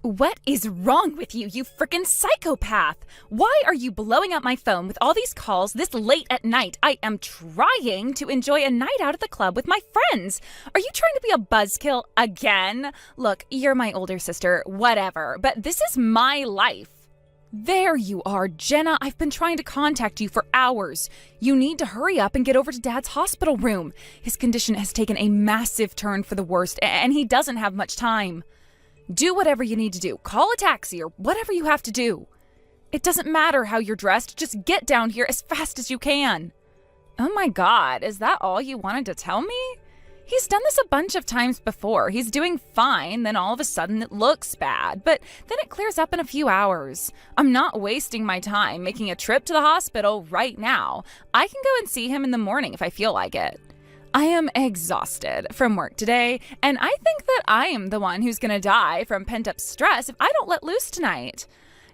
What is wrong with you, you frickin' psychopath? Why are you blowing up my phone with all these calls this late at night? I am trying to enjoy a night out at the club with my friends. Are you trying to be a buzzkill again? Look, you're my older sister, whatever, but this is my life. There you are, Jenna. I've been trying to contact you for hours. You need to hurry up and get over to Dad's hospital room. His condition has taken a massive turn for the worst, and he doesn't have much time. Do whatever you need to do. Call a taxi or whatever you have to do. It doesn't matter how you're dressed. Just get down here as fast as you can. Oh my God, is that all you wanted to tell me? He's done this a bunch of times before. He's doing fine, then all of a sudden it looks bad, but then it clears up in a few hours. I'm not wasting my time making a trip to the hospital right now. I can go and see him in the morning if I feel like it. I am exhausted from work today, and I think that I am the one who's gonna die from pent-up stress if I don't let loose tonight.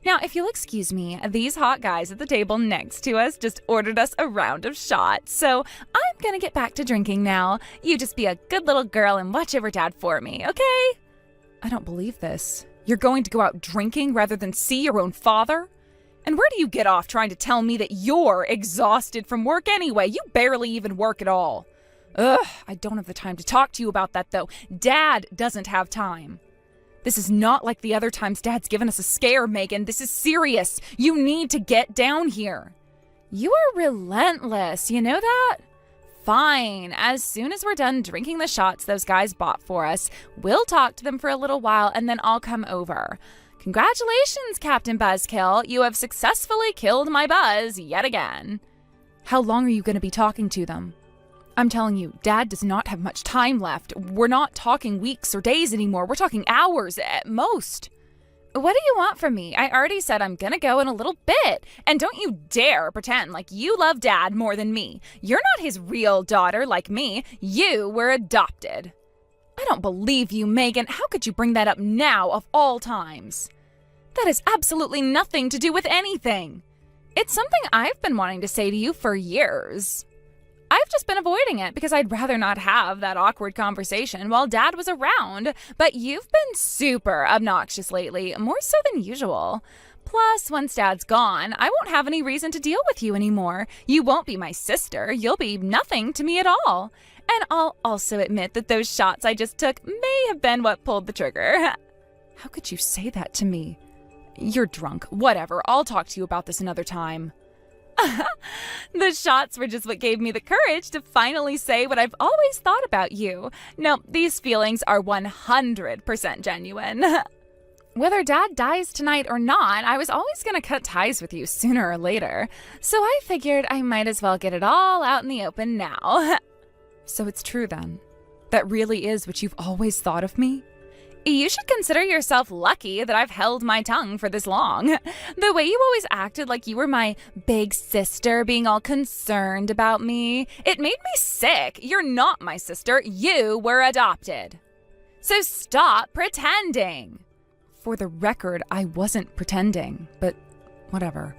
Now, if you'll excuse me, these hot guys at the table next to us just ordered us a round of shots, so I'm gonna get back to drinking now. You just be a good little girl and watch over Dad for me, okay? I don't believe this. You're going to go out drinking rather than see your own father? And where do you get off trying to tell me that you're exhausted from work anyway? You barely even work at all. Ugh, I don't have the time to talk to you about that, though. Dad doesn't have time. This is not like the other times Dad's given us a scare, Megan. This is serious. You need to get down here. You are relentless, you know that? Fine. As soon as we're done drinking the shots those guys bought for us, we'll talk to them for a little while and then I'll come over. Congratulations, Captain Buzzkill. You have successfully killed my buzz yet again. How long are you going to be talking to them? I'm telling you, Dad does not have much time left. We're not talking weeks or days anymore. We're talking hours at most. What do you want from me? I already said I'm gonna go in a little bit. And don't you dare pretend like you love Dad more than me. You're not his real daughter like me. You were adopted. I don't believe you, Megan. How could you bring that up now of all times? That has absolutely nothing to do with anything. It's something I've been wanting to say to you for years. I've just been avoiding it because I'd rather not have that awkward conversation while Dad was around, but you've been super obnoxious lately, more so than usual. Plus, once Dad's gone, I won't have any reason to deal with you anymore. You won't be my sister. You'll be nothing to me at all. And I'll also admit that those shots I just took may have been what pulled the trigger. How could you say that to me? You're drunk. Whatever. I'll talk to you about this another time. The shots were just what gave me the courage to finally say what I've always thought about you. No, these feelings are 100% genuine. Whether Dad dies tonight or not, I was always going to cut ties with you sooner or later. So I figured I might as well get it all out in the open now. So it's true then. That really is what you've always thought of me? You should consider yourself lucky that I've held my tongue for this long. The way you always acted like you were my big sister, being all concerned about me, it made me sick. You're not my sister. You were adopted. So stop pretending. For the record, I wasn't pretending, but whatever.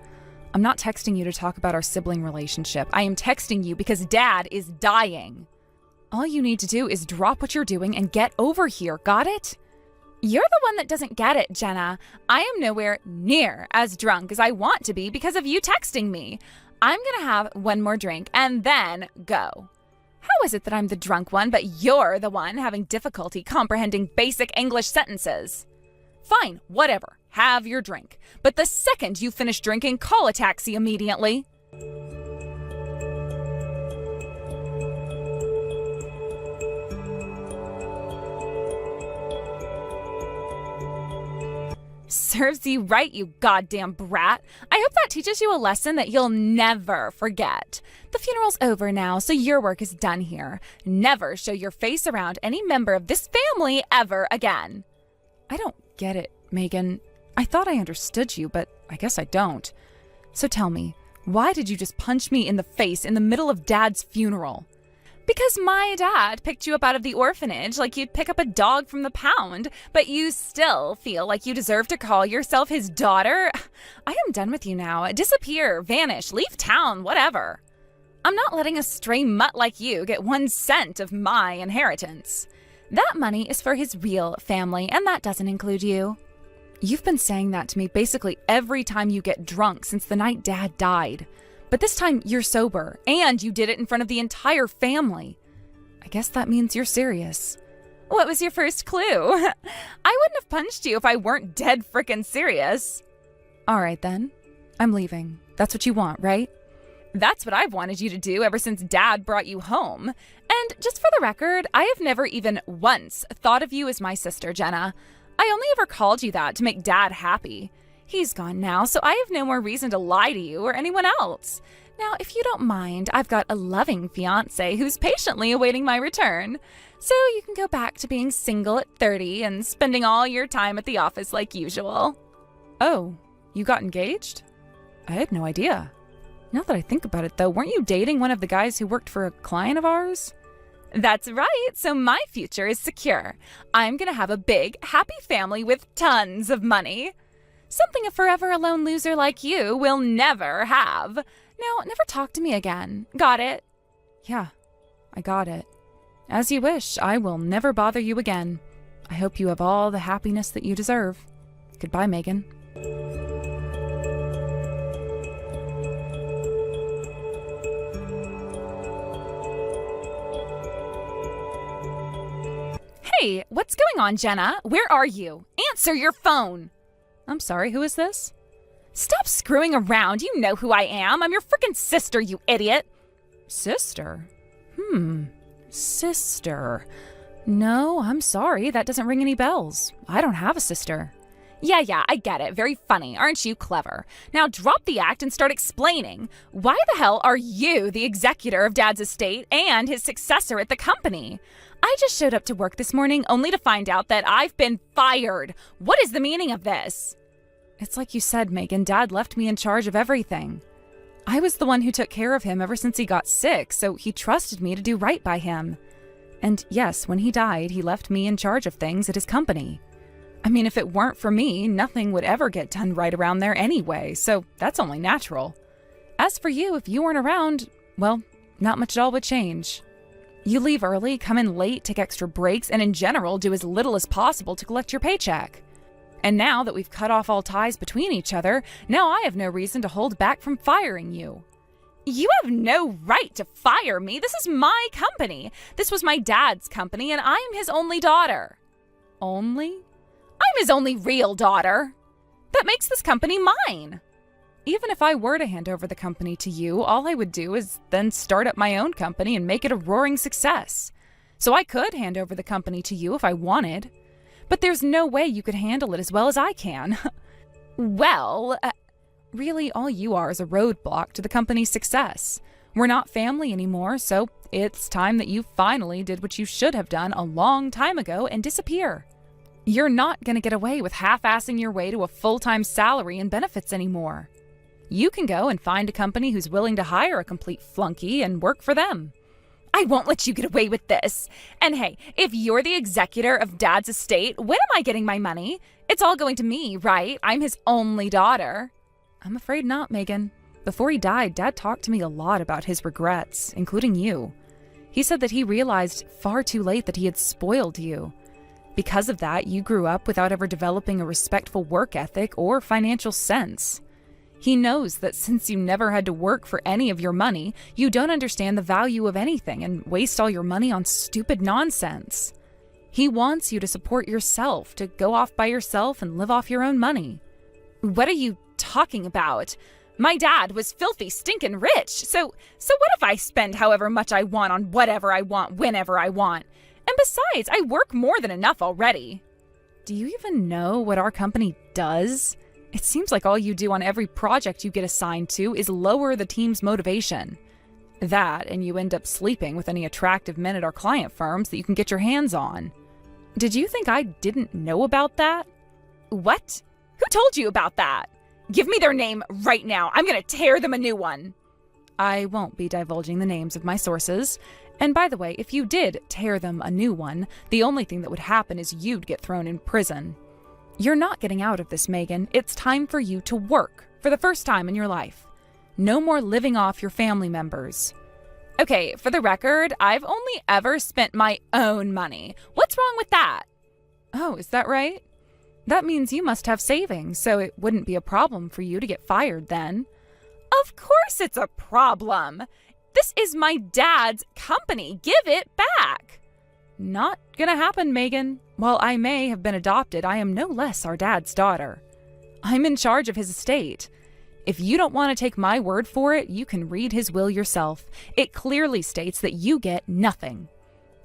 I'm not texting you to talk about our sibling relationship. I am texting you because Dad is dying. All you need to do is drop what you're doing and get over here, got it? You're the one that doesn't get it, Jenna. I am nowhere near as drunk as I want to be because of you texting me. I'm gonna have one more drink and then go. How is it that I'm the drunk one, but you're the one having difficulty comprehending basic English sentences? Fine, whatever. Have your drink. But the second you finish drinking, call a taxi immediately. Serves you right, you goddamn brat. I hope that teaches you a lesson that you'll never forget. The funeral's over now, so your work is done here. Never show your face around any member of this family ever again. I don't get it, Megan. I thought I understood you, but I guess I don't. So tell me, why did you just punch me in the face in the middle of Dad's funeral? Because my dad picked you up out of the orphanage like you'd pick up a dog from the pound, but you still feel like you deserve to call yourself his daughter? I am done with you now. Disappear, vanish, leave town, whatever. I'm not letting a stray mutt like you get 1 cent of my inheritance. That money is for his real family, and that doesn't include you. You've been saying that to me basically every time you get drunk since the night Dad died. But this time you're sober, and you did it in front of the entire family. I guess that means you're serious. What was your first clue? I wouldn't have punched you if I weren't dead frickin' serious. All right then. I'm leaving. That's what you want, right? That's what I've wanted you to do ever since Dad brought you home. And just for the record, I have never even once thought of you as my sister, Jenna. I only ever called you that to make Dad happy. He's gone now, so I have no more reason to lie to you or anyone else. Now, if you don't mind, I've got a loving fiancé who's patiently awaiting my return. So you can go back to being single at 30 and spending all your time at the office like usual. Oh, you got engaged? I had no idea. Now that I think about it, though, weren't you dating one of the guys who worked for a client of ours? That's right, so my future is secure. I'm gonna have a big, happy family with tons of money. Something a forever alone loser like you will never have. Now, never talk to me again. Got it? Yeah, I got it. As you wish, I will never bother you again. I hope you have all the happiness that you deserve. Goodbye, Megan. Hey, what's going on, Jenna? Where are you? Answer your phone! I'm sorry, who is this? Stop screwing around. You know who I am. I'm your frickin' sister, you idiot. Sister? Sister. No, I'm sorry. That doesn't ring any bells. I don't have a sister. Yeah, I get it. Very funny. Aren't you clever? Now drop the act and start explaining. Why the hell are you the executor of Dad's estate and his successor at the company? I just showed up to work this morning only to find out that I've been fired. What is the meaning of this? It's like you said, Megan. Dad left me in charge of everything. I was the one who took care of him ever since he got sick, so he trusted me to do right by him. And yes, when he died, he left me in charge of things at his company. I mean, if it weren't for me, nothing would ever get done right around there anyway, so that's only natural. As for you, if you weren't around, well, not much at all would change. You leave early, come in late, take extra breaks, and in general, do as little as possible to collect your paycheck. And now that we've cut off all ties between each other, now I have no reason to hold back from firing you. You have no right to fire me. This is my company. This was my dad's company, and I'm his only daughter. Only? I'm his only real daughter. That makes this company mine. Even if I were to hand over the company to you, all I would do is then start up my own company and make it a roaring success. So I could hand over the company to you if I wanted. But there's no way you could handle it as well as I can. Well, really all you are is a roadblock to the company's success. We're not family anymore, so it's time that you finally did what you should have done a long time ago and disappear. You're not going to get away with half-assing your way to a full-time salary and benefits anymore. You can go and find a company who's willing to hire a complete flunky and work for them. I won't let you get away with this. And hey, if you're the executor of Dad's estate, when am I getting my money? It's all going to me, right? I'm his only daughter. I'm afraid not, Megan. Before he died, Dad talked to me a lot about his regrets, including you. He said that he realized far too late that he had spoiled you. Because of that, you grew up without ever developing a respectful work ethic or financial sense. He knows that since you never had to work for any of your money, you don't understand the value of anything and waste all your money on stupid nonsense. He wants you to support yourself, to go off by yourself and live off your own money. What are you talking about? My dad was filthy stinkin' rich, so what if I spend however much I want on whatever I want whenever I want? And besides, I work more than enough already. Do you even know what our company does? It seems like all you do on every project you get assigned to is lower the team's motivation. That, and you end up sleeping with any attractive men at our client firms that you can get your hands on. Did you think I didn't know about that? What? Who told you about that? Give me their name right now. I'm gonna tear them a new one. I won't be divulging the names of my sources. And by the way, if you did tear them a new one, the only thing that would happen is you'd get thrown in prison. You're not getting out of this, Megan. It's time for you to work for the first time in your life. No more living off your family members. Okay, for the record, I've only ever spent my own money. What's wrong with that? Oh, is that right? That means you must have savings, so it wouldn't be a problem for you to get fired then. Of course it's a problem. This is my dad's company. Give it back. Not gonna happen, Megan. While I may have been adopted, I am no less our dad's daughter. I'm in charge of his estate. If you don't want to take my word for it, you can read his will yourself. It clearly states that you get nothing.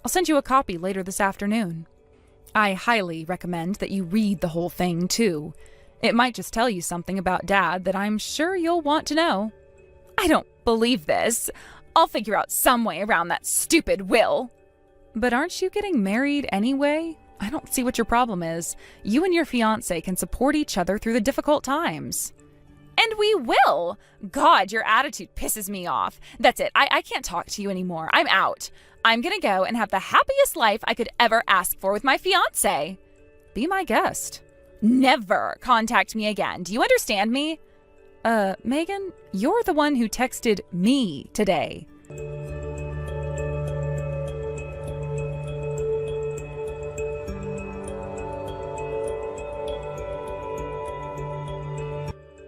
I'll send you a copy later this afternoon. I highly recommend that you read the whole thing, too. It might just tell you something about Dad that I'm sure you'll want to know. I don't believe this. I'll figure out some way around that stupid will. But aren't you getting married anyway? I don't see what your problem is. You and your fiancé can support each other through the difficult times. And we will! God, your attitude pisses me off. That's it. I can't talk to you anymore. I'm out. I'm gonna go and have the happiest life I could ever ask for with my fiancé. Be my guest. Never contact me again. Do you understand me? Megan, you're the one who texted me today.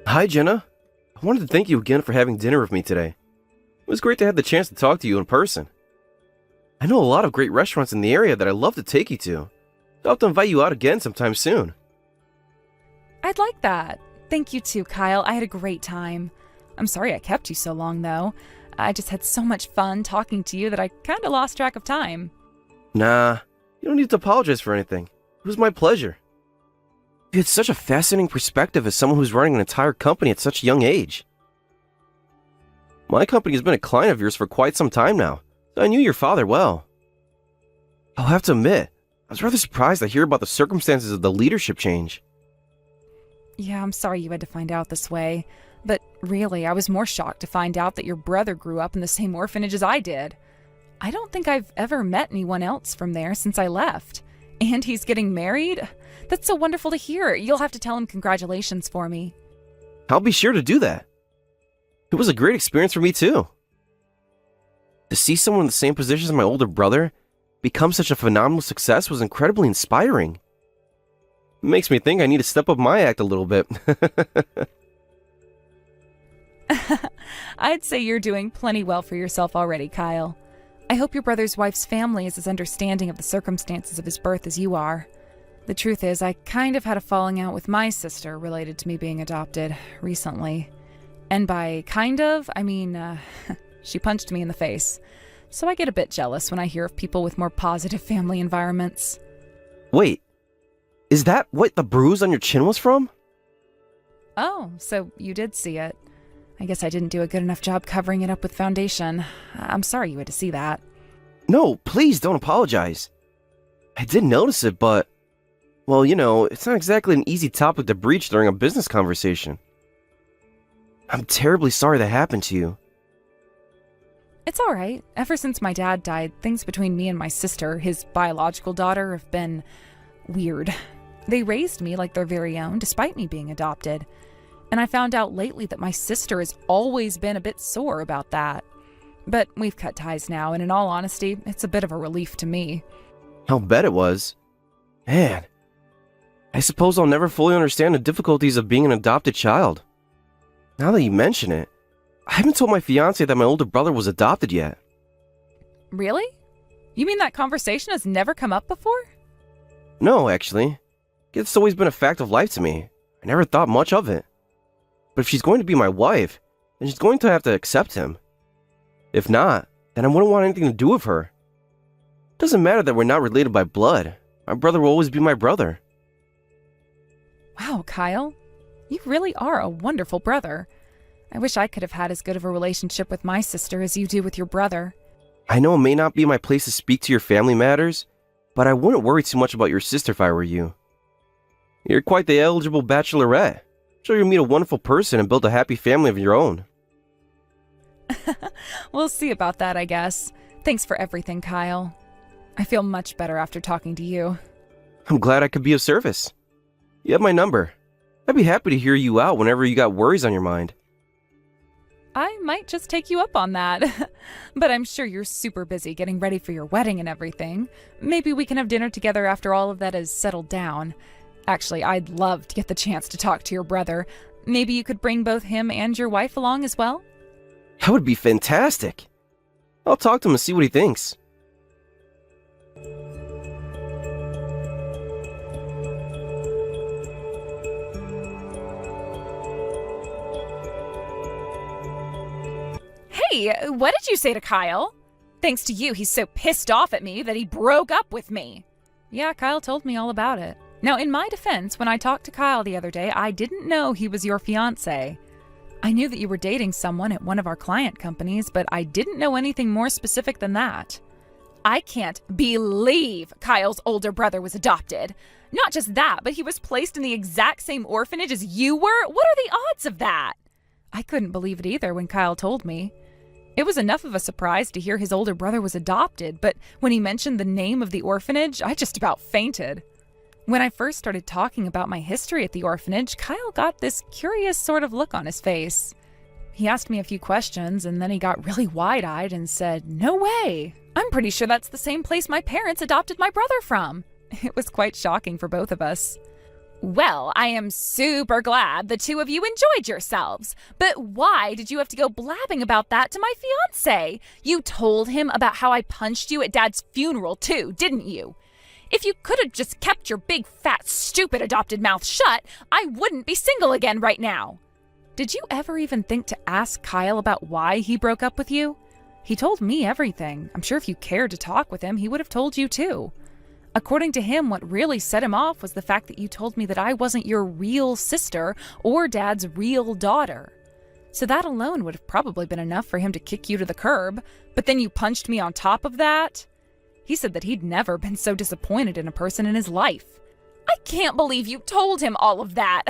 Hi, Jenna. I wanted to thank you again for having dinner with me today. It was great to have the chance to talk to you in person. I know a lot of great restaurants in the area that I'd love to take you to. I'll have to invite you out again sometime soon. I'd like that. Thank you too, Kyle. I had a great time. I'm sorry I kept you so long, though. I just had so much fun talking to you that I kind of lost track of time. Nah, you don't need to apologize for anything. It was my pleasure. You had such a fascinating perspective as someone who's running an entire company at such a young age. My company has been a client of yours for quite some time now, so I knew your father well. I'll have to admit, I was rather surprised to hear about the circumstances of the leadership change. Yeah, I'm sorry you had to find out this way. But really, I was more shocked to find out that your brother grew up in the same orphanage as I did. I don't think I've ever met anyone else from there since I left. And he's getting married? That's so wonderful to hear. You'll have to tell him congratulations for me. I'll be sure to do that. It was a great experience for me too. To see someone in the same position as my older brother become such a phenomenal success was incredibly inspiring. It makes me think I need to step up my act a little bit. I'd say you're doing plenty well for yourself already, Kyle. I hope your brother's wife's family is as understanding of the circumstances of his birth as you are. The truth is, I kind of had a falling out with my sister related to me being adopted recently. And by kind of, I mean, she punched me in the face. So I get a bit jealous when I hear of people with more positive family environments. Wait, is that what the bruise on your chin was from? Oh, so you did see it. I guess I didn't do a good enough job covering it up with foundation. I'm sorry you had to see that. No, please don't apologize. I did notice it, but... well, you know, it's not exactly an easy topic to breach during a business conversation. I'm terribly sorry that happened to you. It's all right. Ever since my dad died, things between me and my sister, his biological daughter, have been weird. They raised me like their very own, despite me being adopted. And I found out lately that my sister has always been a bit sore about that. But we've cut ties now, and in all honesty, it's a bit of a relief to me. I'll bet it was. Man, I suppose I'll never fully understand the difficulties of being an adopted child. Now that you mention it, I haven't told my fiancé that my older brother was adopted yet. Really? You mean that conversation has never come up before? No, actually. It's always been a fact of life to me. I never thought much of it. But if she's going to be my wife, then she's going to have to accept him. If not, then I wouldn't want anything to do with her. It doesn't matter that we're not related by blood. My brother will always be my brother. Wow, Kyle. You really are a wonderful brother. I wish I could have had as good of a relationship with my sister as you do with your brother. I know it may not be my place to speak to your family matters, but I wouldn't worry too much about your sister if I were you. You're quite the eligible bachelorette. I'm sure you'll meet a wonderful person and build a happy family of your own. We'll see about that, I guess. Thanks for everything, Kyle. I feel much better after talking to you. I'm glad I could be of service. You have my number. I'd be happy to hear you out whenever you got worries on your mind. I might just take you up on that. But I'm sure you're super busy getting ready for your wedding and everything. Maybe we can have dinner together after all of that is settled down. Actually, I'd love to get the chance to talk to your brother. Maybe you could bring both him and your wife along as well? That would be fantastic. I'll talk to him and see what he thinks. Hey, what did you say to Kyle? Thanks to you, he's so pissed off at me that he broke up with me. Yeah, Kyle told me all about it. Now, in my defense, when I talked to Kyle the other day, I didn't know he was your fiancé. I knew that you were dating someone at one of our client companies, but I didn't know anything more specific than that. I can't believe Kyle's older brother was adopted. Not just that, but he was placed in the exact same orphanage as you were? What are the odds of that? I couldn't believe it either when Kyle told me. It was enough of a surprise to hear his older brother was adopted, but when he mentioned the name of the orphanage, I just about fainted. When I first started talking about my history at the orphanage, Kyle got this curious sort of look on his face. He asked me a few questions, and then he got really wide-eyed and said, "No way! I'm pretty sure that's the same place my parents adopted my brother from." It was quite shocking for both of us. Well, I am super glad the two of you enjoyed yourselves. But why did you have to go blabbing about that to my fiancé? You told him about how I punched you at Dad's funeral too, didn't you? If you could have just kept your big, fat, stupid adopted mouth shut, I wouldn't be single again right now. Did you ever even think to ask Kyle about why he broke up with you? He told me everything. I'm sure if you cared to talk with him, he would have told you too. According to him, what really set him off was the fact that you told me that I wasn't your real sister or Dad's real daughter. So that alone would have probably been enough for him to kick you to the curb, but then you punched me on top of that? He said that he'd never been so disappointed in a person in his life. I can't believe you told him all of that.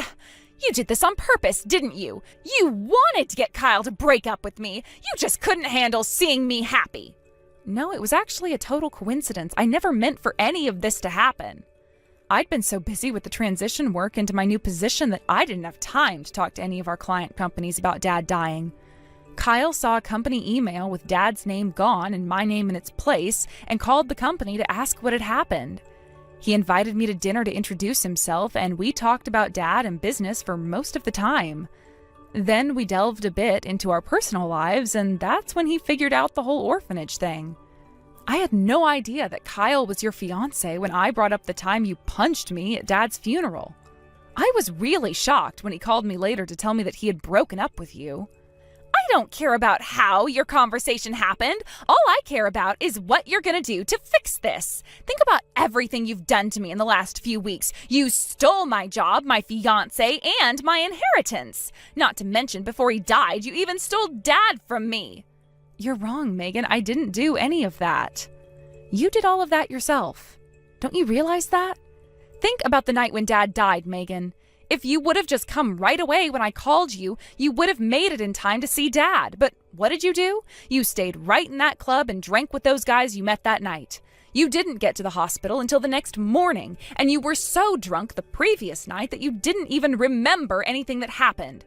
You did this on purpose, didn't you? You wanted to get Kyle to break up with me. You just couldn't handle seeing me happy. No, it was actually a total coincidence. I never meant for any of this to happen. I'd been so busy with the transition work into my new position that I didn't have time to talk to any of our client companies about Dad dying. Kyle saw a company email with Dad's name gone and my name in its place and called the company to ask what had happened. He invited me to dinner to introduce himself, and we talked about Dad and business for most of the time. Then we delved a bit into our personal lives, and that's when he figured out the whole orphanage thing. I had no idea that Kyle was your fiancé when I brought up the time you punched me at Dad's funeral. I was really shocked when he called me later to tell me that he had broken up with you. I don't care about how your conversation happened. All I care about is what you're gonna do to fix this. Think about everything you've done to me in the last few weeks. You stole my job, my fiancé, and my inheritance. Not to mention, before he died, you even stole Dad from me. You're wrong, Megan. I didn't do any of that. You did all of that yourself. Don't you realize that? Think about the night when Dad died, Megan. If you would have just come right away when I called you, you would have made it in time to see Dad. But what did you do? You stayed right in that club and drank with those guys you met that night. You didn't get to the hospital until the next morning, and you were so drunk the previous night that you didn't even remember anything that happened.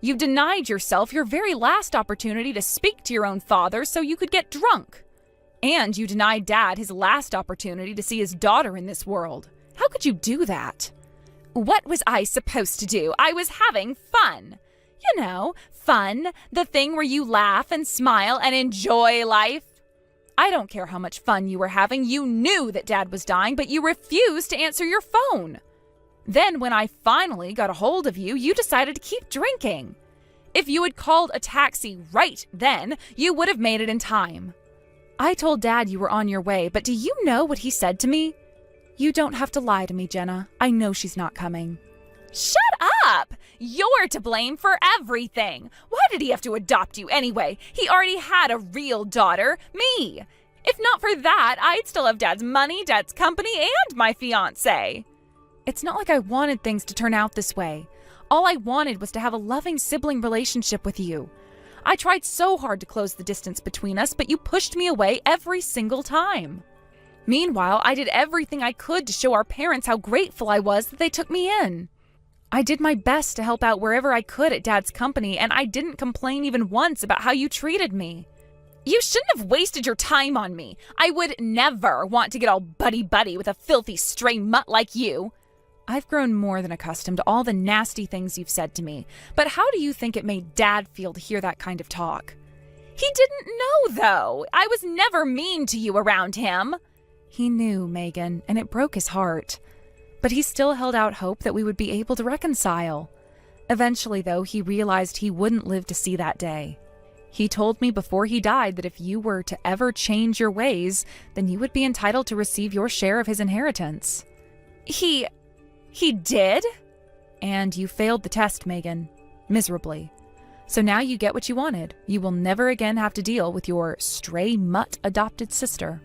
You denied yourself your very last opportunity to speak to your own father so you could get drunk. And you denied Dad his last opportunity to see his daughter in this world. How could you do that? What was I supposed to do? I was having fun. You know, fun, the thing where you laugh and smile and enjoy life. I don't care how much fun you were having. You knew that Dad was dying, but you refused to answer your phone. Then when I finally got a hold of you, you decided to keep drinking. If you had called a taxi right then, you would have made it in time. I told Dad you were on your way, but do you know what he said to me? You don't have to lie to me, Jenna. I know she's not coming. Shut up! You're to blame for everything. Why did he have to adopt you anyway? He already had a real daughter, me. If not for that, I'd still have Dad's money, Dad's company, and my fiancé. It's not like I wanted things to turn out this way. All I wanted was to have a loving sibling relationship with you. I tried so hard to close the distance between us, but you pushed me away every single time. Meanwhile, I did everything I could to show our parents how grateful I was that they took me in. I did my best to help out wherever I could at Dad's company, and I didn't complain even once about how you treated me. You shouldn't have wasted your time on me. I would never want to get all buddy-buddy with a filthy stray mutt like you. I've grown more than accustomed to all the nasty things you've said to me, but how do you think it made Dad feel to hear that kind of talk? He didn't know, though. I was never mean to you around him. He knew, Megan, and it broke his heart. But he still held out hope that we would be able to reconcile. Eventually, though, he realized he wouldn't live to see that day. He told me before he died that if you were to ever change your ways, then you would be entitled to receive your share of his inheritance. He did? And you failed the test, Megan. Miserably. So now you get what you wanted. You will never again have to deal with your stray mutt adopted sister.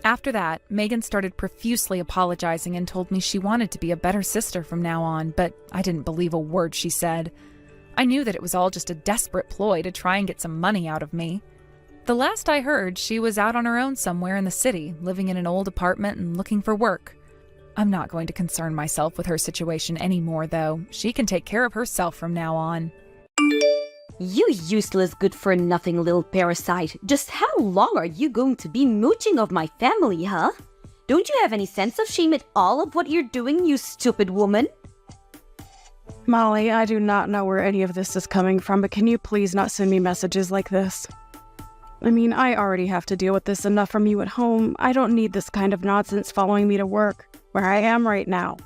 After that, Megan started profusely apologizing and told me she wanted to be a better sister from now on, but I didn't believe a word she said. I knew that it was all just a desperate ploy to try and get some money out of me. The last I heard, she was out on her own somewhere in the city, living in an old apartment and looking for work. I'm not going to concern myself with her situation anymore, though. She can take care of herself from now on. You useless good-for-nothing little parasite. Just how long are you going to be mooching of my family, huh? Don't you have any sense of shame at all of what you're doing, you stupid woman? Molly, I do not know where any of this is coming from, but can you please not send me messages like this? I mean, I already have to deal with this enough from you at home. I don't need this kind of nonsense following me to work, where I am right now.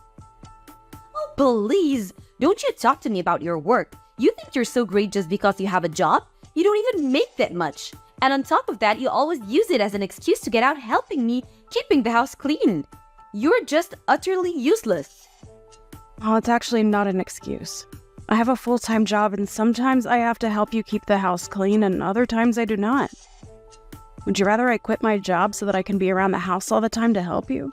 Oh, please, don't you talk to me about your work. You think you're so great just because you have a job? You don't even make that much. And on top of that, you always use it as an excuse to get out helping me, keeping the house clean. You're just utterly useless. Oh, it's actually not an excuse. I have a full-time job and sometimes I have to help you keep the house clean and other times I do not. Would you rather I quit my job so that I can be around the house all the time to help you?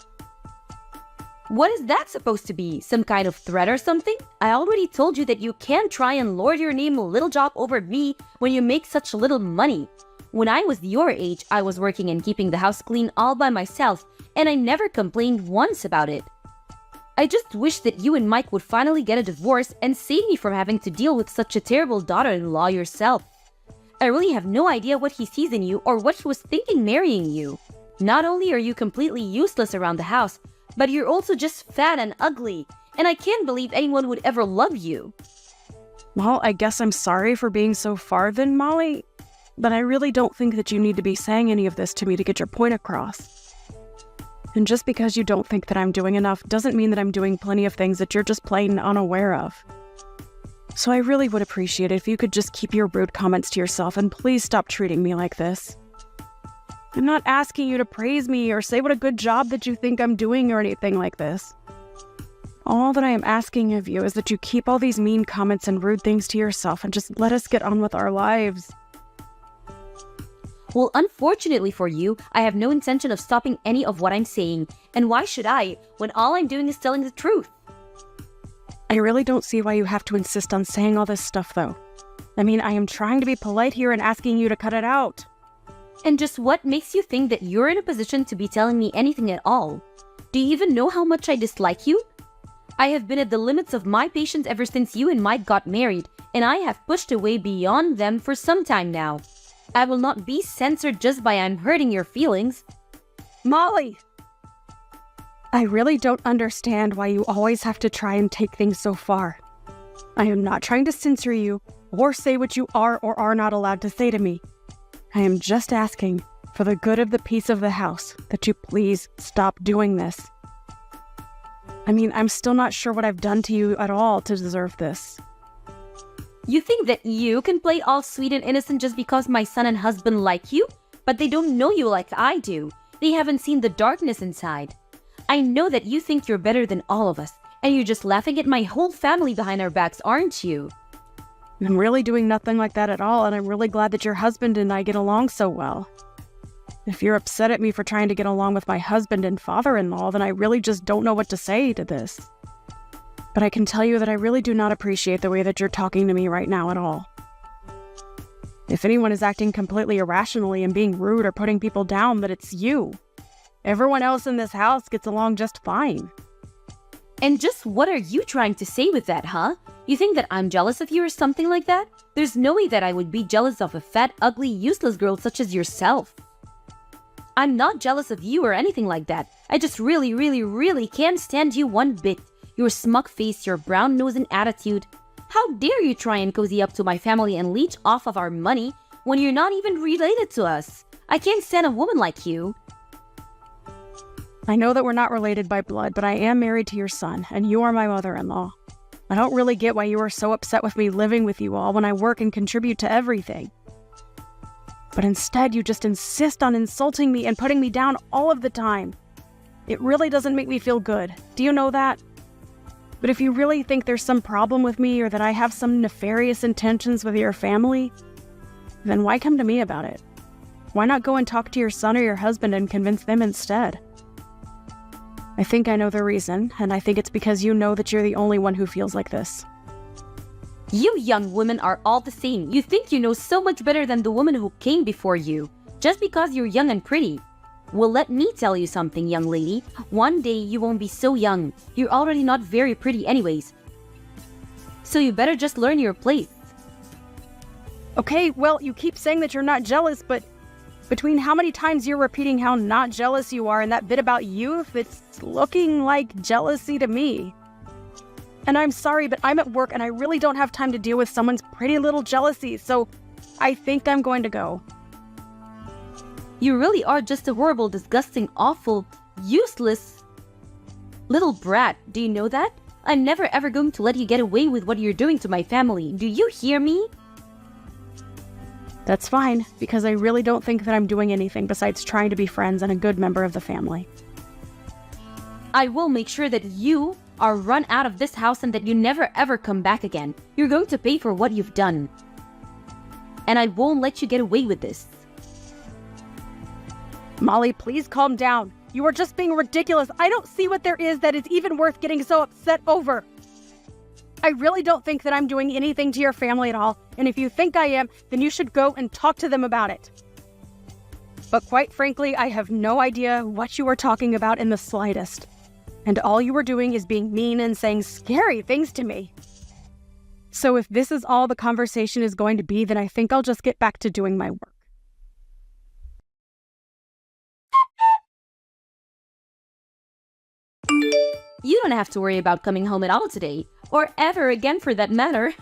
What is that supposed to be? Some kind of threat or something? I already told you that you can't try and lord your name little job over me when you make such little money. When I was your age, I was working and keeping the house clean all by myself, and I never complained once about it. I just wish that you and Mike would finally get a divorce and save me from having to deal with such a terrible daughter-in-law yourself. I really have no idea what he sees in you or what he was thinking marrying you. Not only are you completely useless around the house, but you're also just fat and ugly, and I can't believe anyone would ever love you. Well, I guess I'm sorry for being so far then, Molly, but I really don't think that you need to be saying any of this to me to get your point across. And just because you don't think that I'm doing enough doesn't mean that I'm doing plenty of things that you're just plain unaware of. So I really would appreciate it if you could just keep your rude comments to yourself and please stop treating me like this. I'm not asking you to praise me or say what a good job that you think I'm doing or anything like this. All that I am asking of you is that you keep all these mean comments and rude things to yourself and just let us get on with our lives. Well, unfortunately for you, I have no intention of stopping any of what I'm saying. And why should I, when all I'm doing is telling the truth? I really don't see why you have to insist on saying all this stuff, though. I mean, I am trying to be polite here and asking you to cut it out. And just what makes you think that you're in a position to be telling me anything at all? Do you even know how much I dislike you? I have been at the limits of my patience ever since you and Mike got married, and I have pushed away beyond them for some time now. I will not be censored just by I'm hurting your feelings. Molly! I really don't understand why you always have to try and take things so far. I am not trying to censor you or say what you are or are not allowed to say to me. I am just asking, for the good of the peace of the house, that you please stop doing this. I mean, I'm still not sure what I've done to you at all to deserve this. You think that you can play all sweet and innocent just because my son and husband like you? But they don't know you like I do. They haven't seen the darkness inside. I know that you think you're better than all of us, and you're just laughing at my whole family behind our backs, aren't you? I'm really doing nothing like that at all, and I'm really glad that your husband and I get along so well. If you're upset at me for trying to get along with my husband and father-in-law, then I really just don't know what to say to this. But I can tell you that I really do not appreciate the way that you're talking to me right now at all. If anyone is acting completely irrationally and being rude or putting people down, then it's you. Everyone else in this house gets along just fine. And just what are you trying to say with that, huh? You think that I'm jealous of you or something like that? There's no way that I would be jealous of a fat, ugly, useless girl such as yourself. I'm not jealous of you or anything like that. I just really, really, really can't stand you one bit. Your smug face, your brown nose and attitude. How dare you try and cozy up to my family and leech off of our money when you're not even related to us? I can't stand a woman like you. I know that we're not related by blood, but I am married to your son, and you are my mother-in-law. I don't really get why you are so upset with me living with you all when I work and contribute to everything. But instead, you just insist on insulting me and putting me down all of the time. It really doesn't make me feel good. Do you know that? But if you really think there's some problem with me or that I have some nefarious intentions with your family, then why come to me about it? Why not go and talk to your son or your husband and convince them instead? I think I know the reason, and I think it's because you know that you're the only one who feels like this. You young women are all the same. You think you know so much better than the woman who came before you, just because you're young and pretty. Well, let me tell you something, young lady. One day you won't be so young. You're already not very pretty anyways. So you better just learn your place. Okay, well, you keep saying that you're not jealous, but between how many times you're repeating how not jealous you are and that bit about youth, it's looking like jealousy to me. And I'm sorry, but I'm at work and I really don't have time to deal with someone's pretty little jealousy, so I think I'm going to go. You really are just a horrible, disgusting, awful, useless little brat. Do you know that? I'm never ever going to let you get away with what you're doing to my family. Do you hear me? That's fine, because I really don't think that I'm doing anything besides trying to be friends and a good member of the family. I will make sure that you are run out of this house and that you never ever come back again. You're going to pay for what you've done. And I won't let you get away with this. Molly, please calm down. You are just being ridiculous. I don't see what there is that is even worth getting so upset over. I really don't think that I'm doing anything to your family at all, and if you think I am, then you should go and talk to them about it. But quite frankly, I have no idea what you are talking about in the slightest. And all you are doing is being mean and saying scary things to me. So if this is all the conversation is going to be, then I think I'll just get back to doing my work. You don't have to worry about coming home at all today, or ever again for that matter.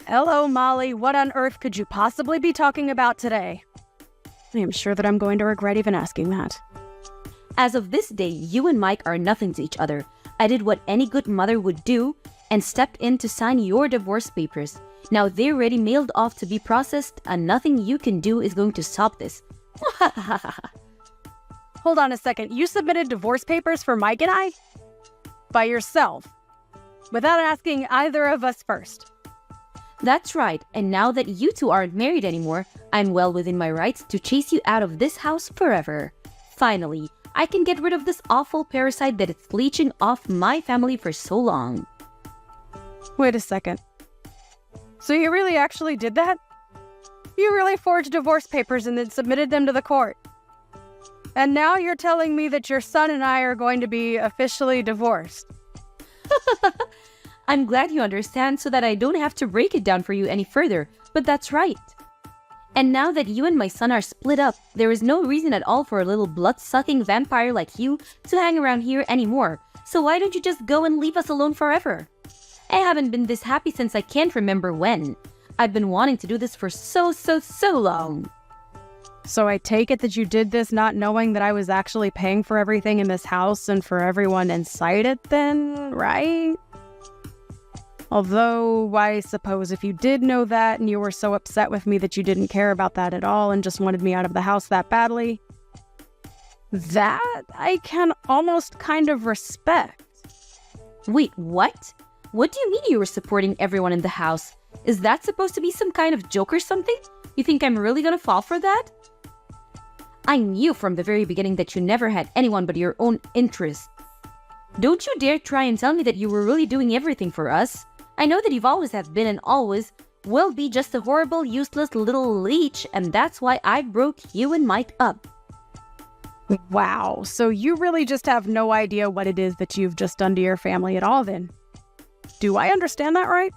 Hello, Molly. What on earth could you possibly be talking about today? I am sure that I'm going to regret even asking that. As of this day, you and Mike are nothing to each other. I did what any good mother would do and stepped in to sign your divorce papers. Now they're already mailed off to be processed, and nothing you can do is going to stop this. Hold on a second. You submitted divorce papers for Mike and I? By yourself? Without asking either of us first? That's right, and now that you two aren't married anymore, I'm well within my rights to chase you out of this house forever. Finally, I can get rid of this awful parasite that is leeching off my family for so long. Wait a second. So you really actually did that? You really forged divorce papers and then submitted them to the court? And now you're telling me that your son and I are going to be officially divorced? I'm glad you understand so that I don't have to break it down for you any further, but that's right. And now that you and my son are split up, there is no reason at all for a little blood-sucking vampire like you to hang around here anymore. So why don't you just go and leave us alone forever? I haven't been this happy since I can't remember when. I've been wanting to do this for so long. So I take it that you did this not knowing that I was actually paying for everything in this house and for everyone inside it then, right? Although, I suppose if you did know that and you were so upset with me that you didn't care about that at all and just wanted me out of the house that badly, that I can almost kind of respect. Wait, what? What do you mean you were supporting everyone in the house? Is that supposed to be some kind of joke or something? You think I'm really gonna fall for that? I knew from the very beginning that you never had anyone but your own interests. Don't you dare try and tell me that you were really doing everything for us. I know that you've always have been and always will be just a horrible, useless little leech, and that's why I broke you and Mike up. Wow, so you really just have no idea what it is that you've just done to your family at all then? Do I understand that right?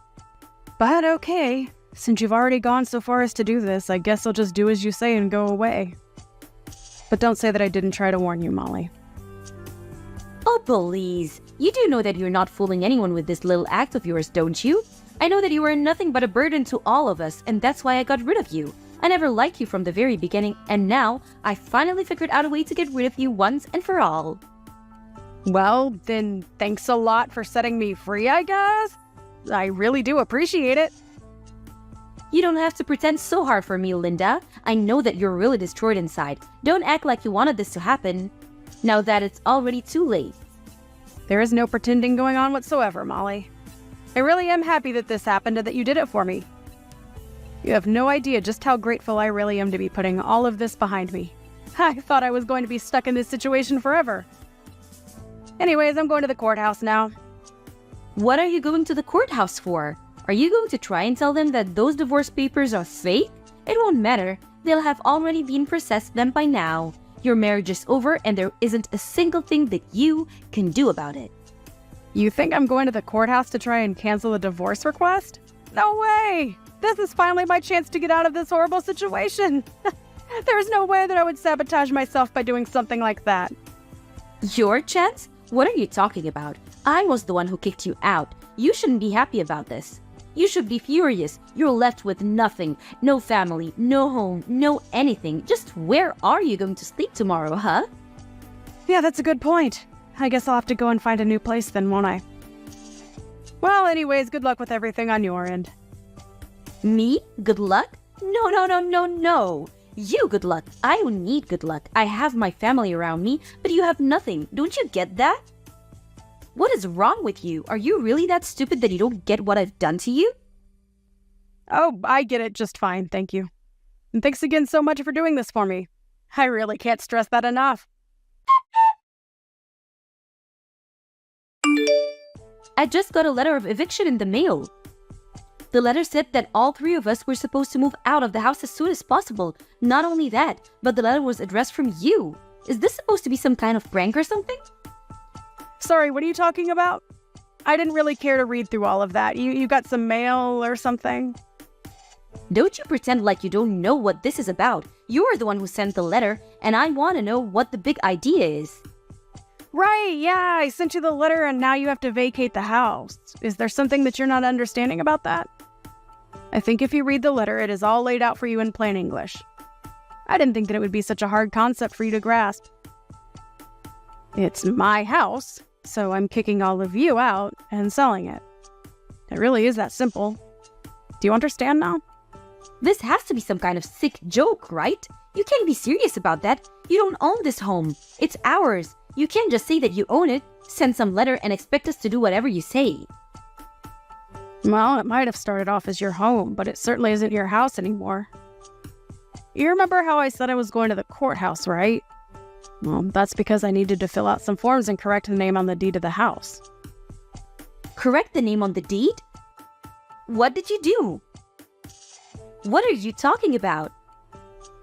But okay, since you've already gone so far as to do this, I guess I'll just do as you say and go away. But don't say that I didn't try to warn you, Molly. Oh, please. You do know that you're not fooling anyone with this little act of yours, don't you? I know that you were nothing but a burden to all of us, and that's why I got rid of you. I never liked you from the very beginning, and now I finally figured out a way to get rid of you once and for all. Well, then thanks a lot for setting me free, I guess. I really do appreciate it. You don't have to pretend so hard for me, Linda. I know that you're really destroyed inside. Don't act like you wanted this to happen, now that it's already too late. There is no pretending going on whatsoever, Molly. I really am happy that this happened and that you did it for me. You have no idea just how grateful I really am to be putting all of this behind me. I thought I was going to be stuck in this situation forever. Anyways, I'm going to the courthouse now. What are you going to the courthouse for? Are you going to try and tell them that those divorce papers are fake? It won't matter. They'll have already been processed them by now. Your marriage is over and there isn't a single thing that you can do about it. You think I'm going to the courthouse to try and cancel a divorce request? No way! This is finally my chance to get out of this horrible situation. There's no way that I would sabotage myself by doing something like that. Your chance? What are you talking about? I was the one who kicked you out. You shouldn't be happy about this. You should be furious. You're left with nothing. No family, no home, no anything. Just where are you going to sleep tomorrow, huh? Yeah, that's a good point. I guess I'll have to go and find a new place then, won't I? Well, anyways, good luck with everything on your end. Me? Good luck? No. You good luck. I don't need good luck. I have my family around me, but you have nothing. Don't you get that? What is wrong with you? Are you really that stupid that you don't get what I've done to you? Oh, I get it just fine, thank you. And thanks again so much for doing this for me. I really can't stress that enough. I just got a letter of eviction in the mail. The letter said that all three of us were supposed to move out of the house as soon as possible. Not only that, but the letter was addressed from you. Is this supposed to be some kind of prank or something? Sorry, what are you talking about? I didn't really care to read through all of that. You got some mail or something? Don't you pretend like you don't know what this is about. You're the one who sent the letter, and I want to know what the big idea is. Right, yeah, I sent you the letter and now you have to vacate the house. Is there something that you're not understanding about that? I think if you read the letter, it is all laid out for you in plain English. I didn't think that it would be such a hard concept for you to grasp. It's my house, so I'm kicking all of you out and selling it. It really is that simple. Do you understand now? This has to be some kind of sick joke, right? You can't be serious about that. You don't own this home. It's ours. You can't just say that you own it, send some letter, and expect us to do whatever you say. Well, it might have started off as your home, but it certainly isn't your house anymore. You remember how I said I was going to the courthouse, right? Well, that's because I needed to fill out some forms and correct the name on the deed of the house. Correct the name on the deed? What did you do? What are you talking about?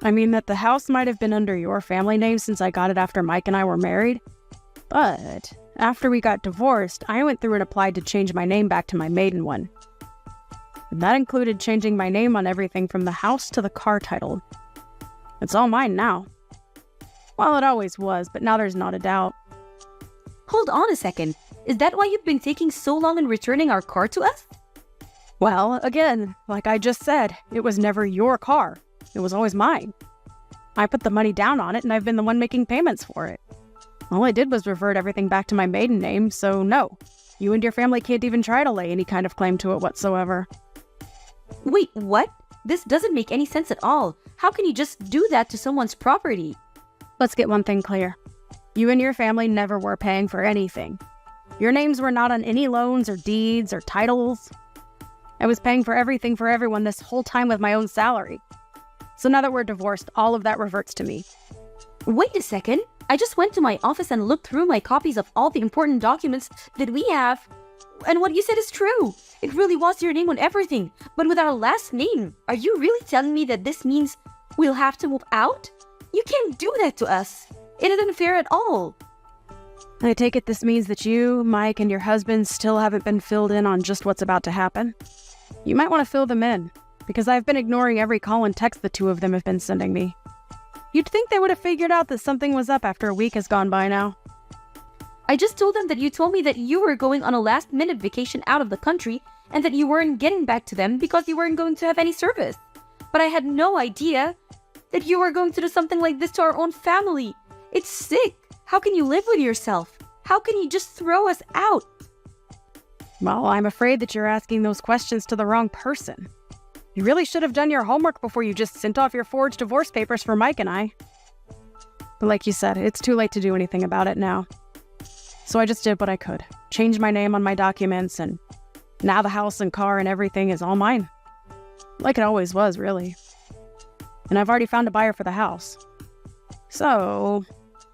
I mean that the house might have been under your family name since I got it after Mike and I were married. But after we got divorced, I went through and applied to change my name back to my maiden one. And that included changing my name on everything from the house to the car title. It's all mine now. Well, it always was, but now there's not a doubt. Hold on a second. Is that why you've been taking so long in returning our car to us? Well, again, like I just said, it was never your car. It was always mine. I put the money down on it and I've been the one making payments for it. All I did was revert everything back to my maiden name, so no. You and your family can't even try to lay any kind of claim to it whatsoever. Wait, what? This doesn't make any sense at all. How can you just do that to someone's property? Let's get one thing clear. You and your family never were paying for anything. Your names were not on any loans or deeds or titles. I was paying for everything for everyone this whole time with my own salary. So now that we're divorced, all of that reverts to me. Wait a second. I just went to my office and looked through my copies of all the important documents that we have. And what you said is true. It really was your name on everything, but with our last name. Are you really telling me that this means we'll have to move out? You can't do that to us. It isn't fair at all. I take it this means that you, Mike, and your husband still haven't been filled in on just what's about to happen. You might want to fill them in, because I've been ignoring every call and text the two of them have been sending me. You'd think they would have figured out that something was up after a week has gone by now. I just told them that you told me that you were going on a last-minute vacation out of the country and that you weren't getting back to them because you weren't going to have any service. But I had no idea that you were going to do something like this to our own family. It's sick. How can you live with yourself? How can you just throw us out? Well, I'm afraid that you're asking those questions to the wrong person. You really should have done your homework before you just sent off your forged divorce papers for Mike and I. But like you said, it's too late to do anything about it now. So I just did what I could. Changed my name on my documents, and now the house and car and everything is all mine. Like it always was, really. And I've already found a buyer for the house. So,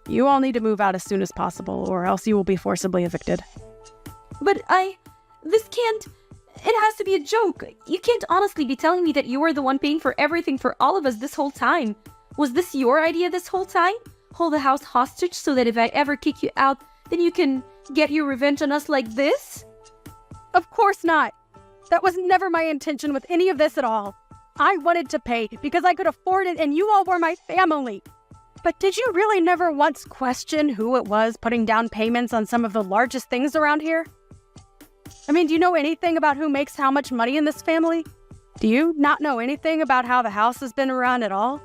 you all need to move out as soon as possible, or else you will be forcibly evicted. But this can't... It has to be a joke. You can't honestly be telling me that you were the one paying for everything for all of us this whole time. Was this your idea this whole time? Hold the house hostage so that if I ever kick you out, then you can get your revenge on us like this? Of course not. That was never my intention with any of this at all. I wanted to pay because I could afford it and you all were my family. But did you really never once question who it was putting down payments on some of the largest things around here? I mean, do you know anything about who makes how much money in this family? Do you not know anything about how the house has been run at all?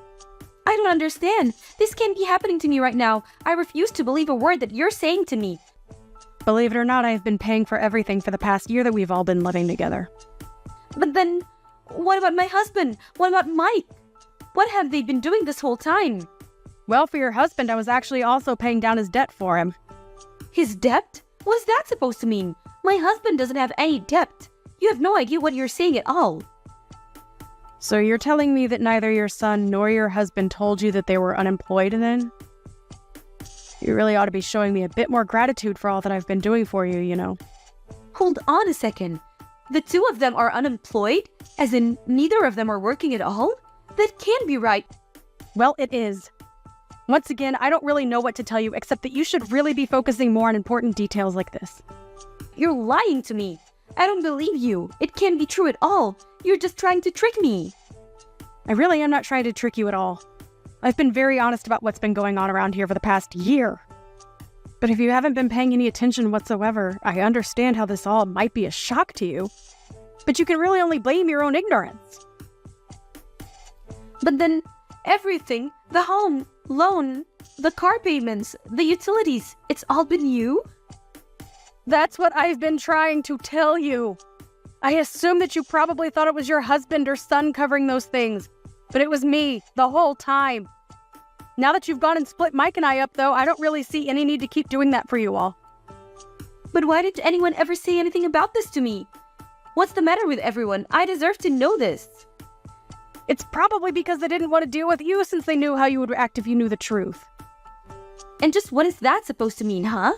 I don't understand. This can't be happening to me right now. I refuse to believe a word that you're saying to me. Believe it or not, I've been paying for everything for the past year that we've all been living together. But then, what about my husband? What about Mike? What have they been doing this whole time? Well, for your husband, I was actually also paying down his debt for him. His debt? What is that supposed to mean? My husband doesn't have any debt. You have no idea what you're saying at all. So you're telling me that neither your son nor your husband told you that they were unemployed then? You really ought to be showing me a bit more gratitude for all that I've been doing for you, you know. Hold on a second. The two of them are unemployed? As in, neither of them are working at all? That can't be right. Well, it is. Once again, I don't really know what to tell you except that you should really be focusing more on important details like this. You're lying to me. I don't believe you. It can't be true at all. You're just trying to trick me. I really am not trying to trick you at all. I've been very honest about what's been going on around here for the past year. But if you haven't been paying any attention whatsoever, I understand how this all might be a shock to you. But you can really only blame your own ignorance. But then, everything, the home, loan, the car payments, the utilities, it's all been you? That's what I've been trying to tell you. I assume that you probably thought it was your husband or son covering those things, but it was me the whole time. Now that you've gone and split Mike and I up, though, I don't really see any need to keep doing that for you all. But why didn't anyone ever say anything about this to me? What's the matter with everyone? I deserve to know this. It's probably because they didn't want to deal with you since they knew how you would react if you knew the truth. And just what is that supposed to mean, huh?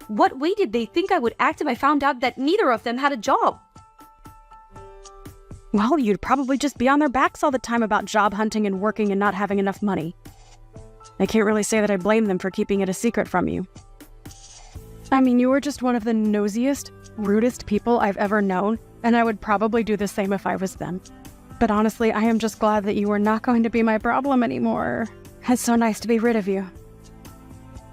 What way did they think I would act if I found out that neither of them had a job? Well, you'd probably just be on their backs all the time about job hunting and working and not having enough money. I can't really say that I blame them for keeping it a secret from you. I mean, you were just one of the nosiest, rudest people I've ever known, and I would probably do the same if I was them. But honestly, I am just glad that you are not going to be my problem anymore. It's so nice to be rid of you.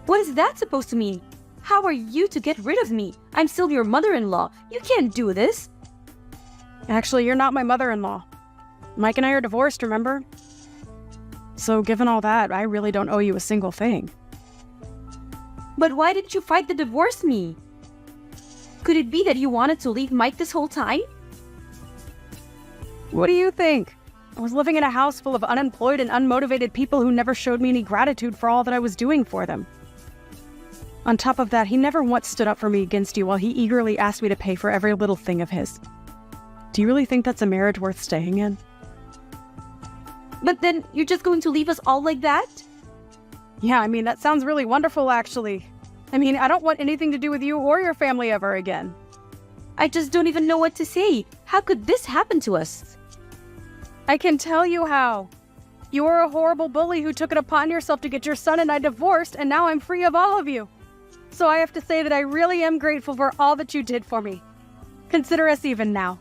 What is that supposed to mean? How are you to get rid of me? I'm still your mother-in-law. You can't do this. Actually, you're not my mother-in-law. Mike and I are divorced, remember? So given all that, I really don't owe you a single thing. But why didn't you fight to divorce me? Could it be that you wanted to leave Mike this whole time? What do you think? I was living in a house full of unemployed and unmotivated people who never showed me any gratitude for all that I was doing for them. On top of that, he never once stood up for me against you while he eagerly asked me to pay for every little thing of his. Do you really think that's a marriage worth staying in? But then you're just going to leave us all like that? Yeah, I mean, that sounds really wonderful, actually. I mean, I don't want anything to do with you or your family ever again. I just don't even know what to say. How could this happen to us? I can tell you how. You were a horrible bully who took it upon yourself to get your son and I divorced, and now I'm free of all of you. So I have to say that I really am grateful for all that you did for me. Consider us even now.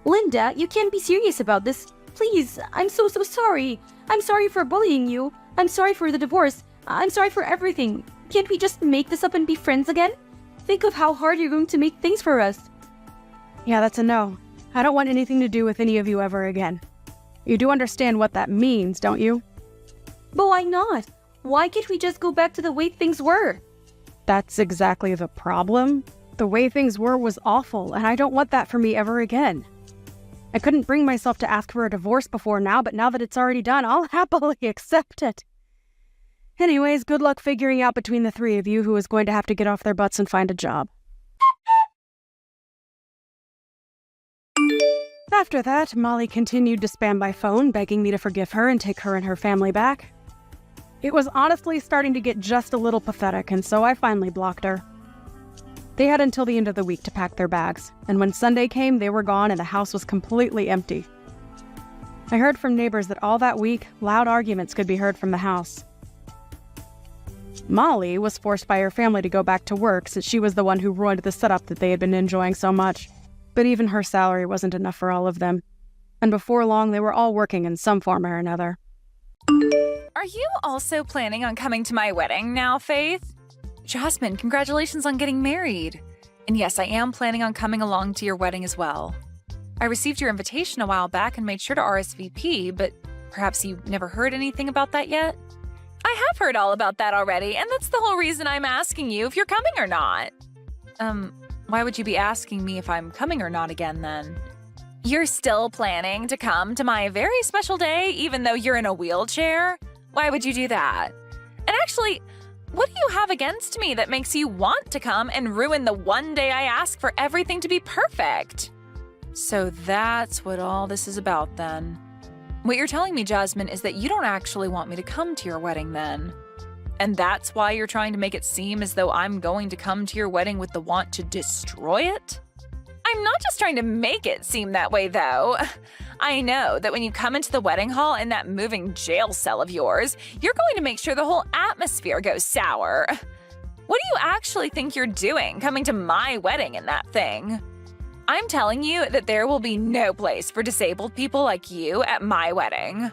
Linda, you can't be serious about this. Please, I'm so sorry. I'm sorry for bullying you. I'm sorry for the divorce. I'm sorry for everything. Can't we just make this up and be friends again? Think of how hard you're going to make things for us. Yeah, that's a no. I don't want anything to do with any of you ever again. You do understand what that means, don't you? But why not? Why can't we just go back to the way things were? That's exactly the problem. The way things were was awful, and I don't want that for me ever again. I couldn't bring myself to ask for a divorce before now, but now that it's already done, I'll happily accept it. Anyways, good luck figuring out between the three of you who is going to have to get off their butts and find a job. After that, Molly continued to spam by phone, begging me to forgive her and take her and her family back. It was honestly starting to get just a little pathetic, and so I finally blocked her. They had until the end of the week to pack their bags, and when Sunday came, they were gone and the house was completely empty. I heard from neighbors that all that week, loud arguments could be heard from the house. Molly was forced by her family to go back to work since she was the one who ruined the setup that they had been enjoying so much. But even her salary wasn't enough for all of them, and before long they were all working in some form or another. Are you also planning on coming to my wedding now, Faith? Jasmine, congratulations on getting married. And yes, I am planning on coming along to your wedding as well. I received your invitation a while back and made sure to RSVP, but perhaps you never heard anything about that yet? I have heard all about that already, and that's the whole reason I'm asking you if you're coming or not. Why would you be asking me if I'm coming or not again then? You're still planning to come to my very special day even though you're in a wheelchair? Why would you do that? And actually, what do you have against me that makes you want to come and ruin the one day I ask for everything to be perfect? So that's what all this is about then. What you're telling me, Jasmine, is that you don't actually want me to come to your wedding then. And that's why you're trying to make it seem as though I'm going to come to your wedding with the want to destroy it? I'm not just trying to make it seem that way, though. I know that when you come into the wedding hall in that moving jail cell of yours, you're going to make sure the whole atmosphere goes sour. What do you actually think you're doing coming to my wedding in that thing? I'm telling you that there will be no place for disabled people like you at my wedding.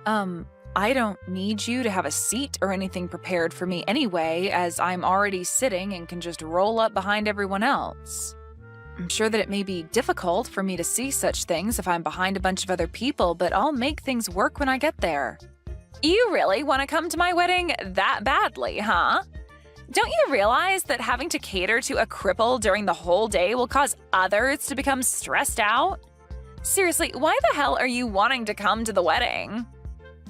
I don't need you to have a seat or anything prepared for me anyway, as I'm already sitting and can just roll up behind everyone else. I'm sure that it may be difficult for me to see such things if I'm behind a bunch of other people, but I'll make things work when I get there. You really want to come to my wedding that badly, huh? Don't you realize that having to cater to a cripple during the whole day will cause others to become stressed out? Seriously, why the hell are you wanting to come to the wedding?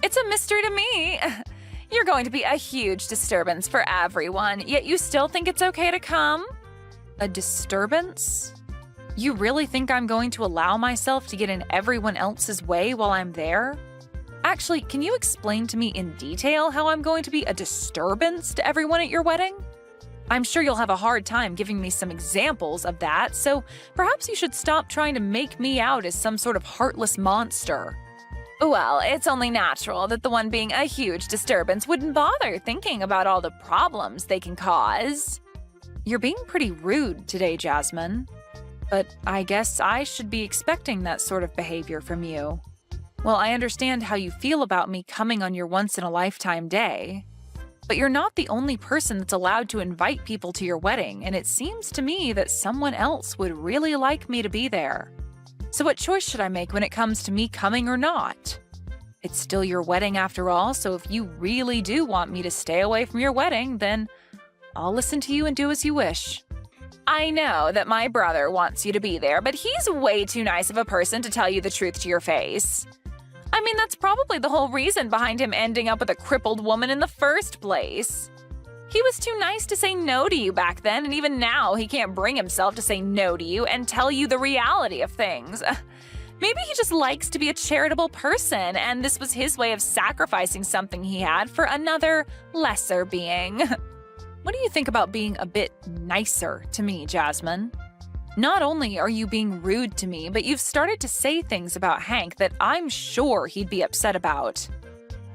It's a mystery to me. You're going to be a huge disturbance for everyone, yet you still think it's okay to come? A disturbance? You really think I'm going to allow myself to get in everyone else's way while I'm there? Actually, can you explain to me in detail how I'm going to be a disturbance to everyone at your wedding? I'm sure you'll have a hard time giving me some examples of that, so perhaps you should stop trying to make me out as some sort of heartless monster. Well, it's only natural that the one being a huge disturbance wouldn't bother thinking about all the problems they can cause. You're being pretty rude today, Jasmine. But I guess I should be expecting that sort of behavior from you. Well, I understand how you feel about me coming on your once-in-a-lifetime day. But you're not the only person that's allowed to invite people to your wedding, and it seems to me that someone else would really like me to be there. So what choice should I make when it comes to me coming or not? It's still your wedding after all, so if you really do want me to stay away from your wedding, then I'll listen to you and do as you wish. I know that my brother wants you to be there, but he's way too nice of a person to tell you the truth to your face. I mean, that's probably the whole reason behind him ending up with a crippled woman in the first place. He was too nice to say no to you back then, and even now he can't bring himself to say no to you and tell you the reality of things. Maybe he just likes to be a charitable person, and this was his way of sacrificing something he had for another, lesser being. What do you think about being a bit nicer to me, Jasmine? Not only are you being rude to me, but you've started to say things about Hank that I'm sure he'd be upset about.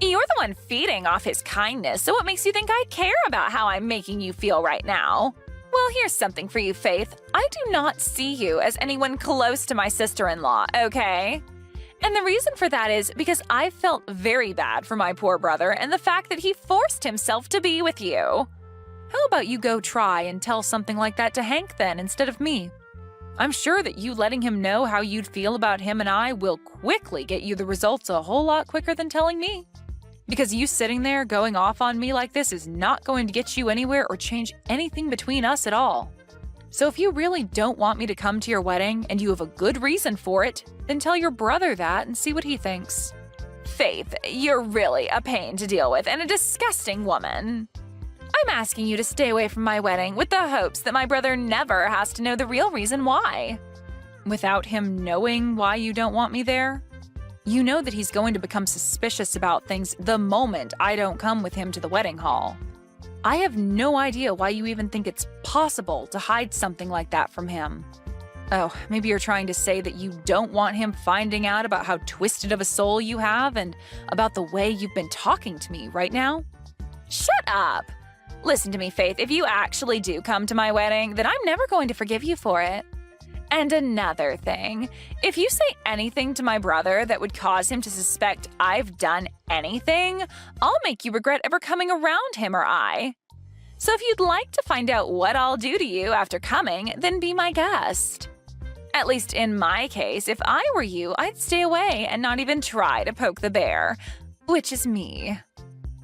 You're the one feeding off his kindness, so what makes you think I care about how I'm making you feel right now? Well, here's something for you, Faith. I do not see you as anyone close to my sister-in-law, okay? And the reason for that is because I felt very bad for my poor brother and the fact that he forced himself to be with you. How about you go try and tell something like that to Hank then instead of me? I'm sure that you letting him know how you'd feel about him and I will quickly get you the results a whole lot quicker than telling me. Because you sitting there going off on me like this is not going to get you anywhere or change anything between us at all. So if you really don't want me to come to your wedding and you have a good reason for it, then tell your brother that and see what he thinks. Faith, you're really a pain to deal with and a disgusting woman. I'm asking you to stay away from my wedding with the hopes that my brother never has to know the real reason why. Without him knowing why you don't want me there? You know that he's going to become suspicious about things the moment I don't come with him to the wedding hall. I have no idea why you even think it's possible to hide something like that from him. Oh, maybe you're trying to say that you don't want him finding out about how twisted of a soul you have and about the way you've been talking to me right now? Shut up! Listen to me, Faith, if you actually do come to my wedding, then I'm never going to forgive you for it. And another thing, if you say anything to my brother that would cause him to suspect I've done anything, I'll make you regret ever coming around him or I. So if you'd like to find out what I'll do to you after coming, then be my guest. At least in my case, if I were you, I'd stay away and not even try to poke the bear, which is me.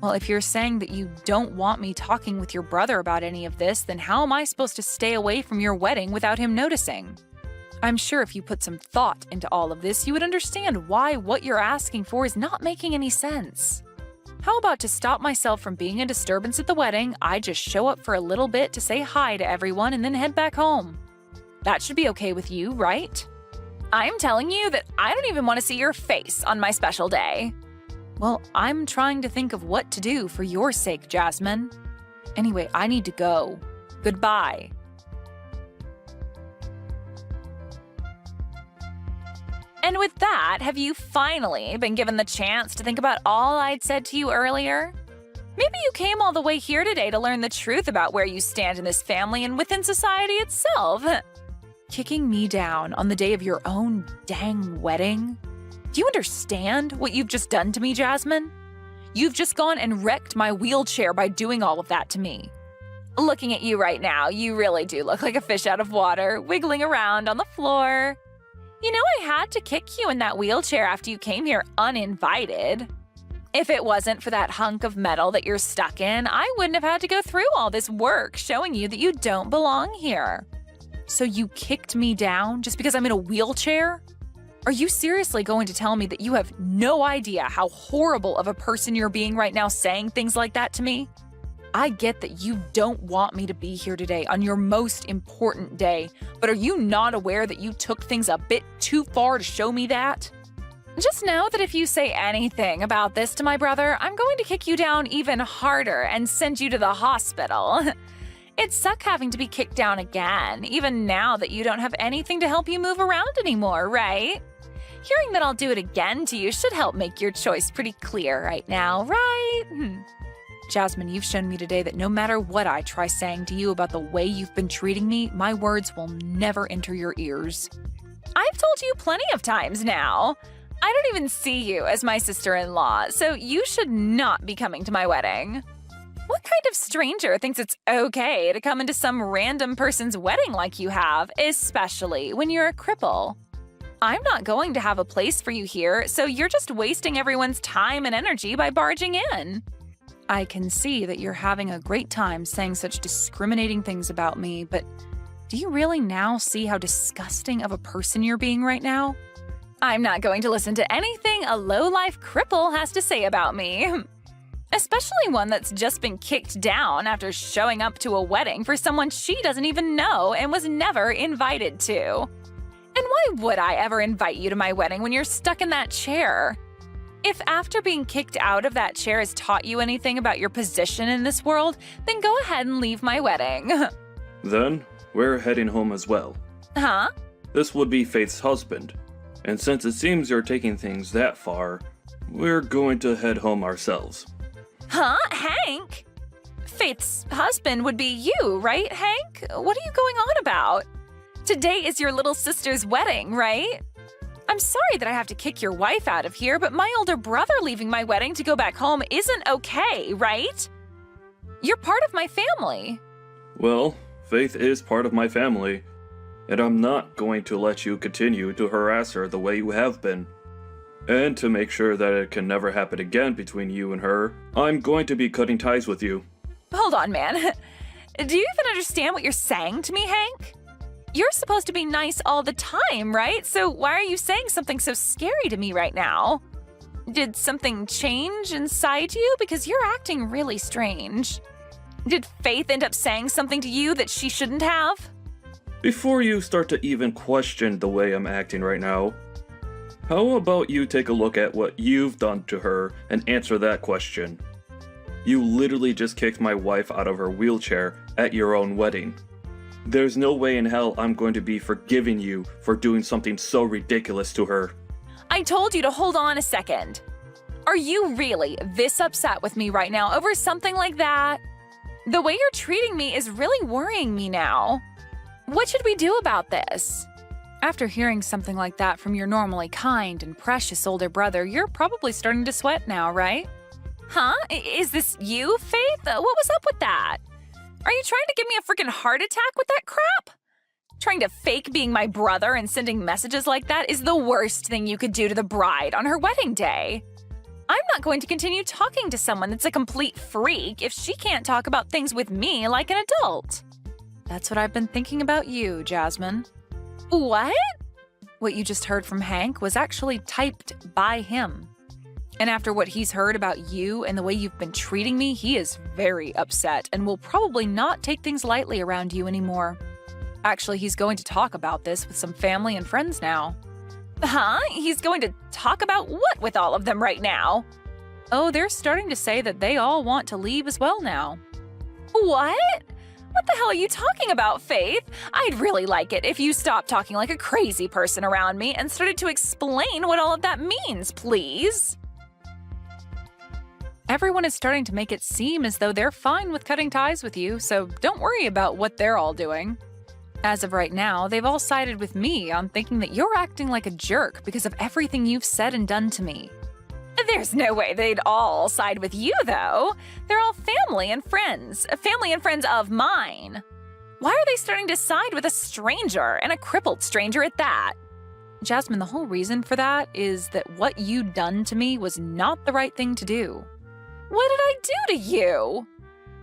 Well, if you're saying that you don't want me talking with your brother about any of this, then how am I supposed to stay away from your wedding without him noticing? I'm sure if you put some thought into all of this, you would understand why what you're asking for is not making any sense. How about to stop myself from being a disturbance at the wedding, I just show up for a little bit to say hi to everyone and then head back home? That should be okay with you, right? I'm telling you that I don't even want to see your face on my special day. Well, I'm trying to think of what to do for your sake, Jasmine. Anyway, I need to go. Goodbye. And with that, have you finally been given the chance to think about all I'd said to you earlier? Maybe you came all the way here today to learn the truth about where you stand in this family and within society itself. Kicking me down on the day of your own dang wedding? Do you understand what you've just done to me, Jasmine? You've just gone and wrecked my wheelchair by doing all of that to me. Looking at you right now, you really do look like a fish out of water, wiggling around on the floor. You know, I had to kick you in that wheelchair after you came here uninvited. If it wasn't for that hunk of metal that you're stuck in, I wouldn't have had to go through all this work showing you that you don't belong here. So you kicked me down just because I'm in a wheelchair? Are you seriously going to tell me that you have no idea how horrible of a person you're being right now saying things like that to me? I get that you don't want me to be here today on your most important day, but are you not aware that you took things a bit too far to show me that? Just know that if you say anything about this to my brother, I'm going to kick you down even harder and send you to the hospital. It'd suck having to be kicked down again, even now that you don't have anything to help you move around anymore, right? Hearing that I'll do it again to you should help make your choice pretty clear right now, right? Jasmine, you've shown me today that no matter what I try saying to you about the way you've been treating me, my words will never enter your ears. I've told you plenty of times now. I don't even see you as my sister-in-law, so you should not be coming to my wedding. What kind of stranger thinks it's okay to come into some random person's wedding like you have, especially when you're a cripple? I'm not going to have a place for you here, so you're just wasting everyone's time and energy by barging in. I can see that you're having a great time saying such discriminating things about me, but do you really now see how disgusting of a person you're being right now? I'm not going to listen to anything a low-life cripple has to say about me. Especially one that's just been kicked down after showing up to a wedding for someone she doesn't even know and was never invited to. And why would I ever invite you to my wedding when you're stuck in that chair? If after being kicked out of that chair has taught you anything about your position in this world, then go ahead and leave my wedding. Then, we're heading home as well. Huh? This would be Faith's husband. And since it seems you're taking things that far, we're going to head home ourselves. Huh? Hank? Faith's husband would be you, right, Hank? What are you going on about? Today is your little sister's wedding, right? I'm sorry that I have to kick your wife out of here, but my older brother leaving my wedding to go back home isn't okay, right? You're part of my family. Well, Faith is part of my family, and I'm not going to let you continue to harass her the way you have been. And to make sure that it can never happen again between you and her, I'm going to be cutting ties with you. Hold on, man. Do you even understand what you're saying to me, Hank? You're supposed to be nice all the time, right? So why are you saying something so scary to me right now? Did something change inside you? Because you're acting really strange. Did Faith end up saying something to you that she shouldn't have? Before you start to even question the way I'm acting right now, how about you take a look at what you've done to her and answer that question? You literally just kicked my wife out of her wheelchair at your own wedding. There's no way in hell I'm going to be forgiving you for doing something so ridiculous to her. I told you to hold on a second. Are you really this upset with me right now over something like that? The way you're treating me is really worrying me now. What should we do about this? After hearing something like that from your normally kind and precious older brother, you're probably starting to sweat now, right? Huh? Is this you, Faith? What was up with that? Are you trying to give me a freaking heart attack with that crap? Trying to fake being my brother and sending messages like that is the worst thing you could do to the bride on her wedding day. I'm not going to continue talking to someone that's a complete freak if she can't talk about things with me like an adult. That's what I've been thinking about you, Jasmine. What? What you just heard from Hank was actually typed by him. And after what he's heard about you and the way you've been treating me, he is very upset and will probably not take things lightly around you anymore. Actually, he's going to talk about this with some family and friends now. Huh? He's going to talk about what with all of them right now? Oh, they're starting to say that they all want to leave as well now. What? What the hell are you talking about, Faith? I'd really like it if you stopped talking like a crazy person around me and started to explain what all of that means, please. Everyone is starting to make it seem as though they're fine with cutting ties with you, so don't worry about what they're all doing. As of right now, they've all sided with me on thinking that you're acting like a jerk because of everything you've said and done to me. There's no way they'd all side with you, though. They're all family and friends of mine. Why are they starting to side with a stranger, and a crippled stranger at that? Jasmine, the whole reason for that is that what you'd done to me was not the right thing to do. What did I do to you?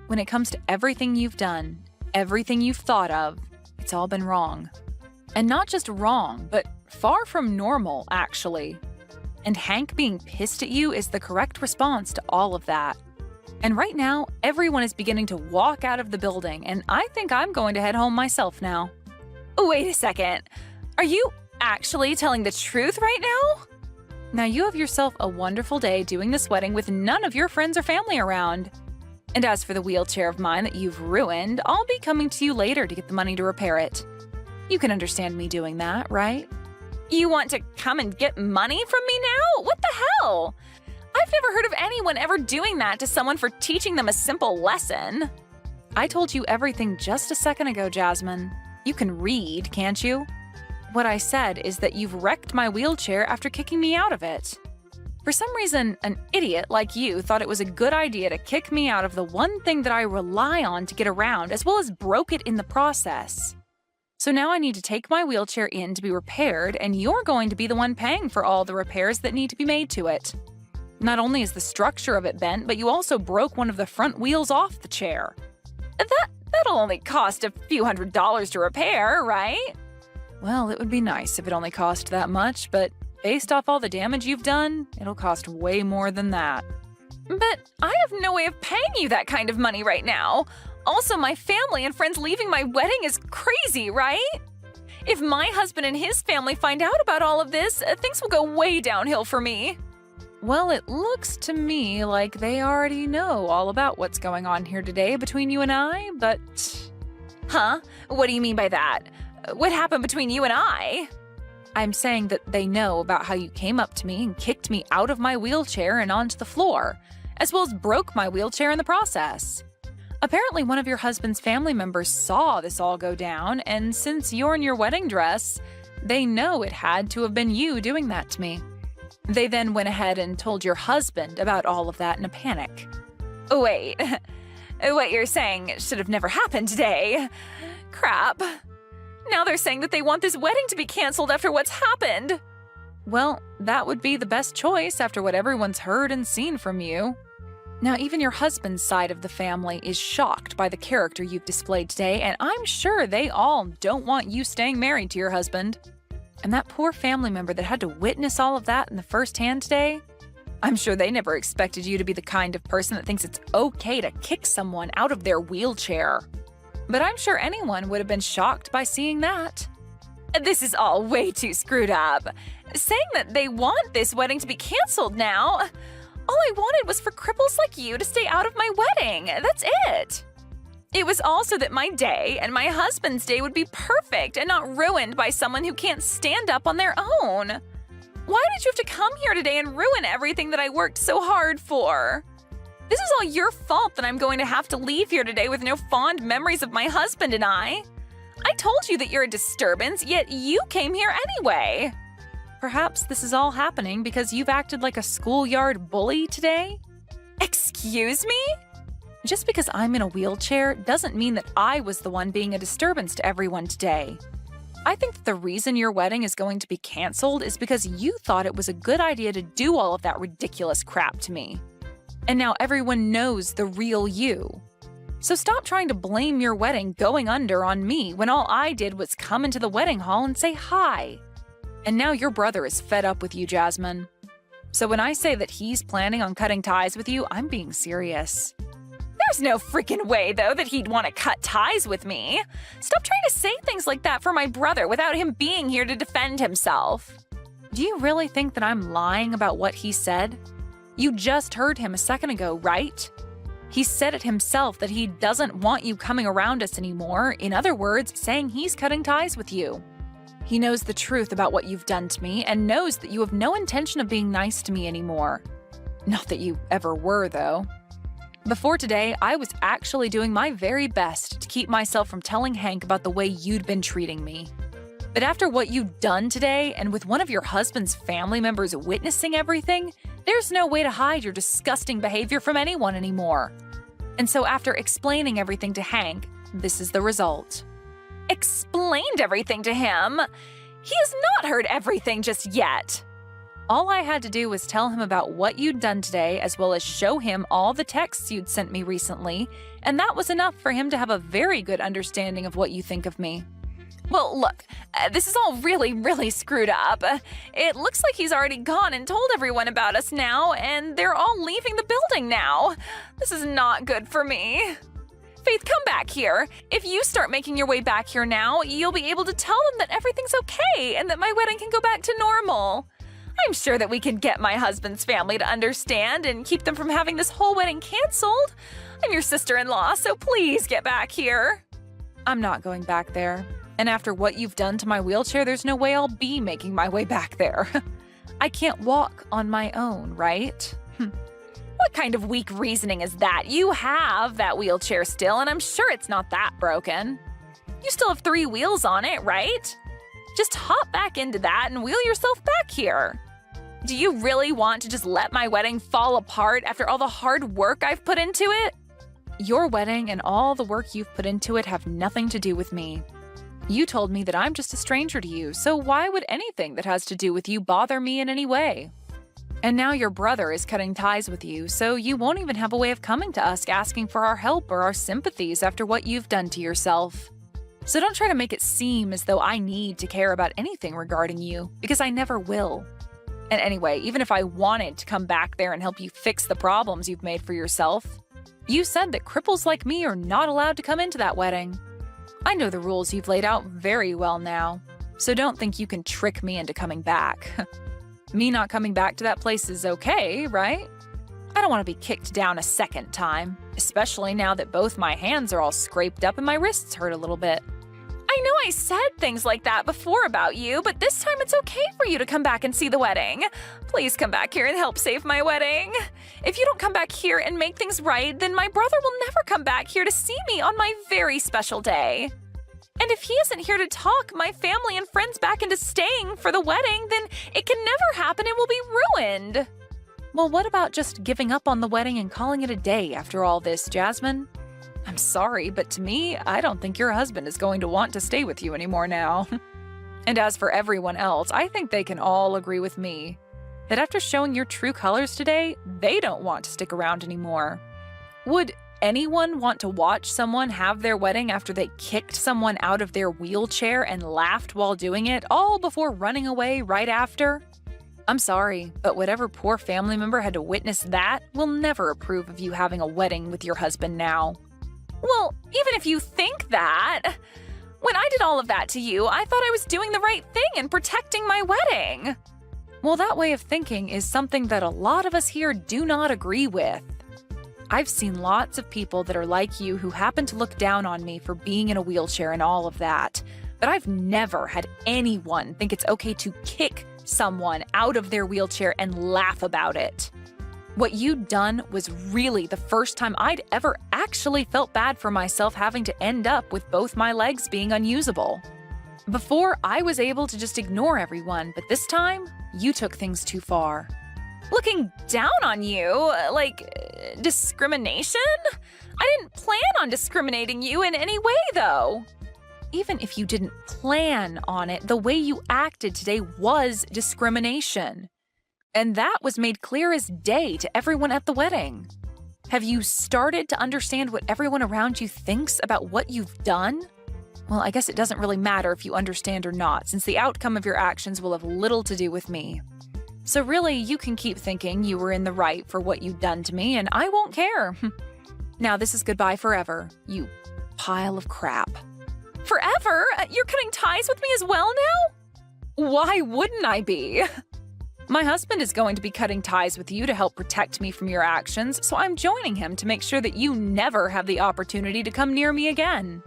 When it comes to everything you've done, everything you've thought of, it's all been wrong. And not just wrong, but far from normal, actually. And Hank being pissed at you is the correct response to all of that. And right now, everyone is beginning to walk out of the building, and I think I'm going to head home myself now. Wait a second. Are you actually telling the truth right now? Now you have yourself a wonderful day doing this wedding with none of your friends or family around. And as for the wheelchair of mine that you've ruined, I'll be coming to you later to get the money to repair it. You can understand me doing that, right? You want to come and get money from me now? What the hell? I've never heard of anyone ever doing that to someone for teaching them a simple lesson. I told you everything just a second ago, Jasmine. You can read, can't you? What I said is that you've wrecked my wheelchair after kicking me out of it. For some reason, an idiot like you thought it was a good idea to kick me out of the one thing that I rely on to get around, as well as broke it in the process. So now I need to take my wheelchair in to be repaired, and you're going to be the one paying for all the repairs that need to be made to it. Not only is the structure of it bent, but you also broke one of the front wheels off the chair. That'll only cost a few $100s to repair, right? Well, it would be nice if it only cost that much, but based off all the damage you've done, it'll cost way more than that. But I have no way of paying you that kind of money right now. Also, my family and friends leaving my wedding is crazy, right? If my husband and his family find out about all of this, things will go way downhill for me. Well, it looks to me like they already know all about what's going on here today between you and I, but... Huh? What do you mean by that? What happened between you and I? I'm saying that they know about how you came up to me and kicked me out of my wheelchair and onto the floor, as well as broke my wheelchair in the process. Apparently, one of your husband's family members saw this all go down, and since you're in your wedding dress, they know it had to have been you doing that to me. They then went ahead and told your husband about all of that in a panic. Wait, what you're saying should have never happened today. Crap. Now they're saying that they want this wedding to be canceled after what's happened. Well, that would be the best choice after what everyone's heard and seen from you. Now, even your husband's side of the family is shocked by the character you've displayed today, and I'm sure they all don't want you staying married to your husband. And that poor family member that had to witness all of that in the first hand today, I'm sure they never expected you to be the kind of person that thinks it's okay to kick someone out of their wheelchair. But I'm sure anyone would have been shocked by seeing that. This is all way too screwed up. Saying that they want this wedding to be canceled now. All I wanted was for cripples like you to stay out of my wedding. That's it. It was also that my day and my husband's day would be perfect and not ruined by someone who can't stand up on their own. Why did you have to come here today and ruin everything that I worked so hard for? This is all your fault that I'm going to have to leave here today with no fond memories of my husband and I. I told you that you're a disturbance, yet you came here anyway. Perhaps this is all happening because you've acted like a schoolyard bully today? Excuse me? Just because I'm in a wheelchair doesn't mean that I was the one being a disturbance to everyone today. I think that the reason your wedding is going to be canceled is because you thought it was a good idea to do all of that ridiculous crap to me. And now everyone knows the real you. So stop trying to blame your wedding going under on me when all I did was come into the wedding hall and say hi. And now your brother is fed up with you, Jasmine. So when I say that he's planning on cutting ties with you, I'm being serious. There's no freaking way, though, that he'd want to cut ties with me. Stop trying to say things like that for my brother without him being here to defend himself. Do you really think that I'm lying about what he said? You just heard him a second ago, right? He said it himself that he doesn't want you coming around us anymore. In other words, saying he's cutting ties with you. He knows the truth about what you've done to me and knows that you have no intention of being nice to me anymore. Not that you ever were, though. Before today, I was actually doing my very best to keep myself from telling Hank about the way you'd been treating me. But after what you've done today, and with one of your husband's family members witnessing everything, there's no way to hide your disgusting behavior from anyone anymore. And so after explaining everything to Hank, this is the result. Explained everything to him? He has not heard everything just yet. All I had to do was tell him about what you'd done today, as well as show him all the texts you'd sent me recently, and that was enough for him to have a very good understanding of what you think of me. Well, look, this is all really screwed up. It looks like he's already gone and told everyone about us now, and they're all leaving the building now. This is not good for me. Faith, come back here. If you start making your way back here now, you'll be able to tell them that everything's okay and that my wedding can go back to normal. I'm sure that we can get my husband's family to understand and keep them from having this whole wedding canceled. I'm your sister-in-law, so please get back here. I'm not going back there. And after what you've done to my wheelchair, there's no way I'll be making my way back there. I can't walk on my own, right? What kind of weak reasoning is that? You have that wheelchair still, and I'm sure it's not that broken. You still have 3 wheels on it, right? Just hop back into that and wheel yourself back here. Do you really want to just let my wedding fall apart after all the hard work I've put into it? Your wedding and all the work you've put into it have nothing to do with me. You told me that I'm just a stranger to you, so why would anything that has to do with you bother me in any way? And now your brother is cutting ties with you, so you won't even have a way of coming to us asking for our help or our sympathies after what you've done to yourself. So don't try to make it seem as though I need to care about anything regarding you, because I never will. And anyway, even if I wanted to come back there and help you fix the problems you've made for yourself, you said that cripples like me are not allowed to come into that wedding. I know the rules you've laid out very well now, so don't think you can trick me into coming back. Me not coming back to that place is okay, right? I don't want to be kicked down a second time, especially now that both my hands are all scraped up and my wrists hurt a little bit. I know I said things like that before about you, but this time it's okay for you to come back and see the wedding. Please come back here and help save my wedding. If you don't come back here and make things right, then my brother will never come back here to see me on my very special day. And if he isn't here to talk my family and friends back into staying for the wedding, then it can never happen and will be ruined. Well, what about just giving up on the wedding and calling it a day after all this, Jasmine? I'm sorry, but to me, I don't think your husband is going to want to stay with you anymore now. And as for everyone else, I think they can all agree with me that after showing your true colors today, they don't want to stick around anymore. Would anyone want to watch someone have their wedding after they kicked someone out of their wheelchair and laughed while doing it, all before running away right after? I'm sorry, but whatever poor family member had to witness that will never approve of you having a wedding with your husband now. Well, even if you think that, when I did all of that to you, I thought I was doing the right thing and protecting my wedding. Well, that way of thinking is something that a lot of us here do not agree with. I've seen lots of people that are like you who happen to look down on me for being in a wheelchair and all of that, but I've never had anyone think it's okay to kick someone out of their wheelchair and laugh about it. What you'd done was really the first time I'd ever actually felt bad for myself having to end up with both my legs being unusable. Before, I was able to just ignore everyone, but this time, you took things too far. Looking down on you? Discrimination? I didn't plan on discriminating you in any way, though. Even if you didn't plan on it, the way you acted today was discrimination. And that was made clear as day to everyone at the wedding. Have you started to understand what everyone around you thinks about what you've done? Well, I guess it doesn't really matter if you understand or not, since the outcome of your actions will have little to do with me. So really, you can keep thinking you were in the right for what you'd done to me, and I won't care. Now this is goodbye forever, you pile of crap. Forever? You're cutting ties with me as well now? Why wouldn't I be? My husband is going to be cutting ties with you to help protect me from your actions, so I'm joining him to make sure that you never have the opportunity to come near me again.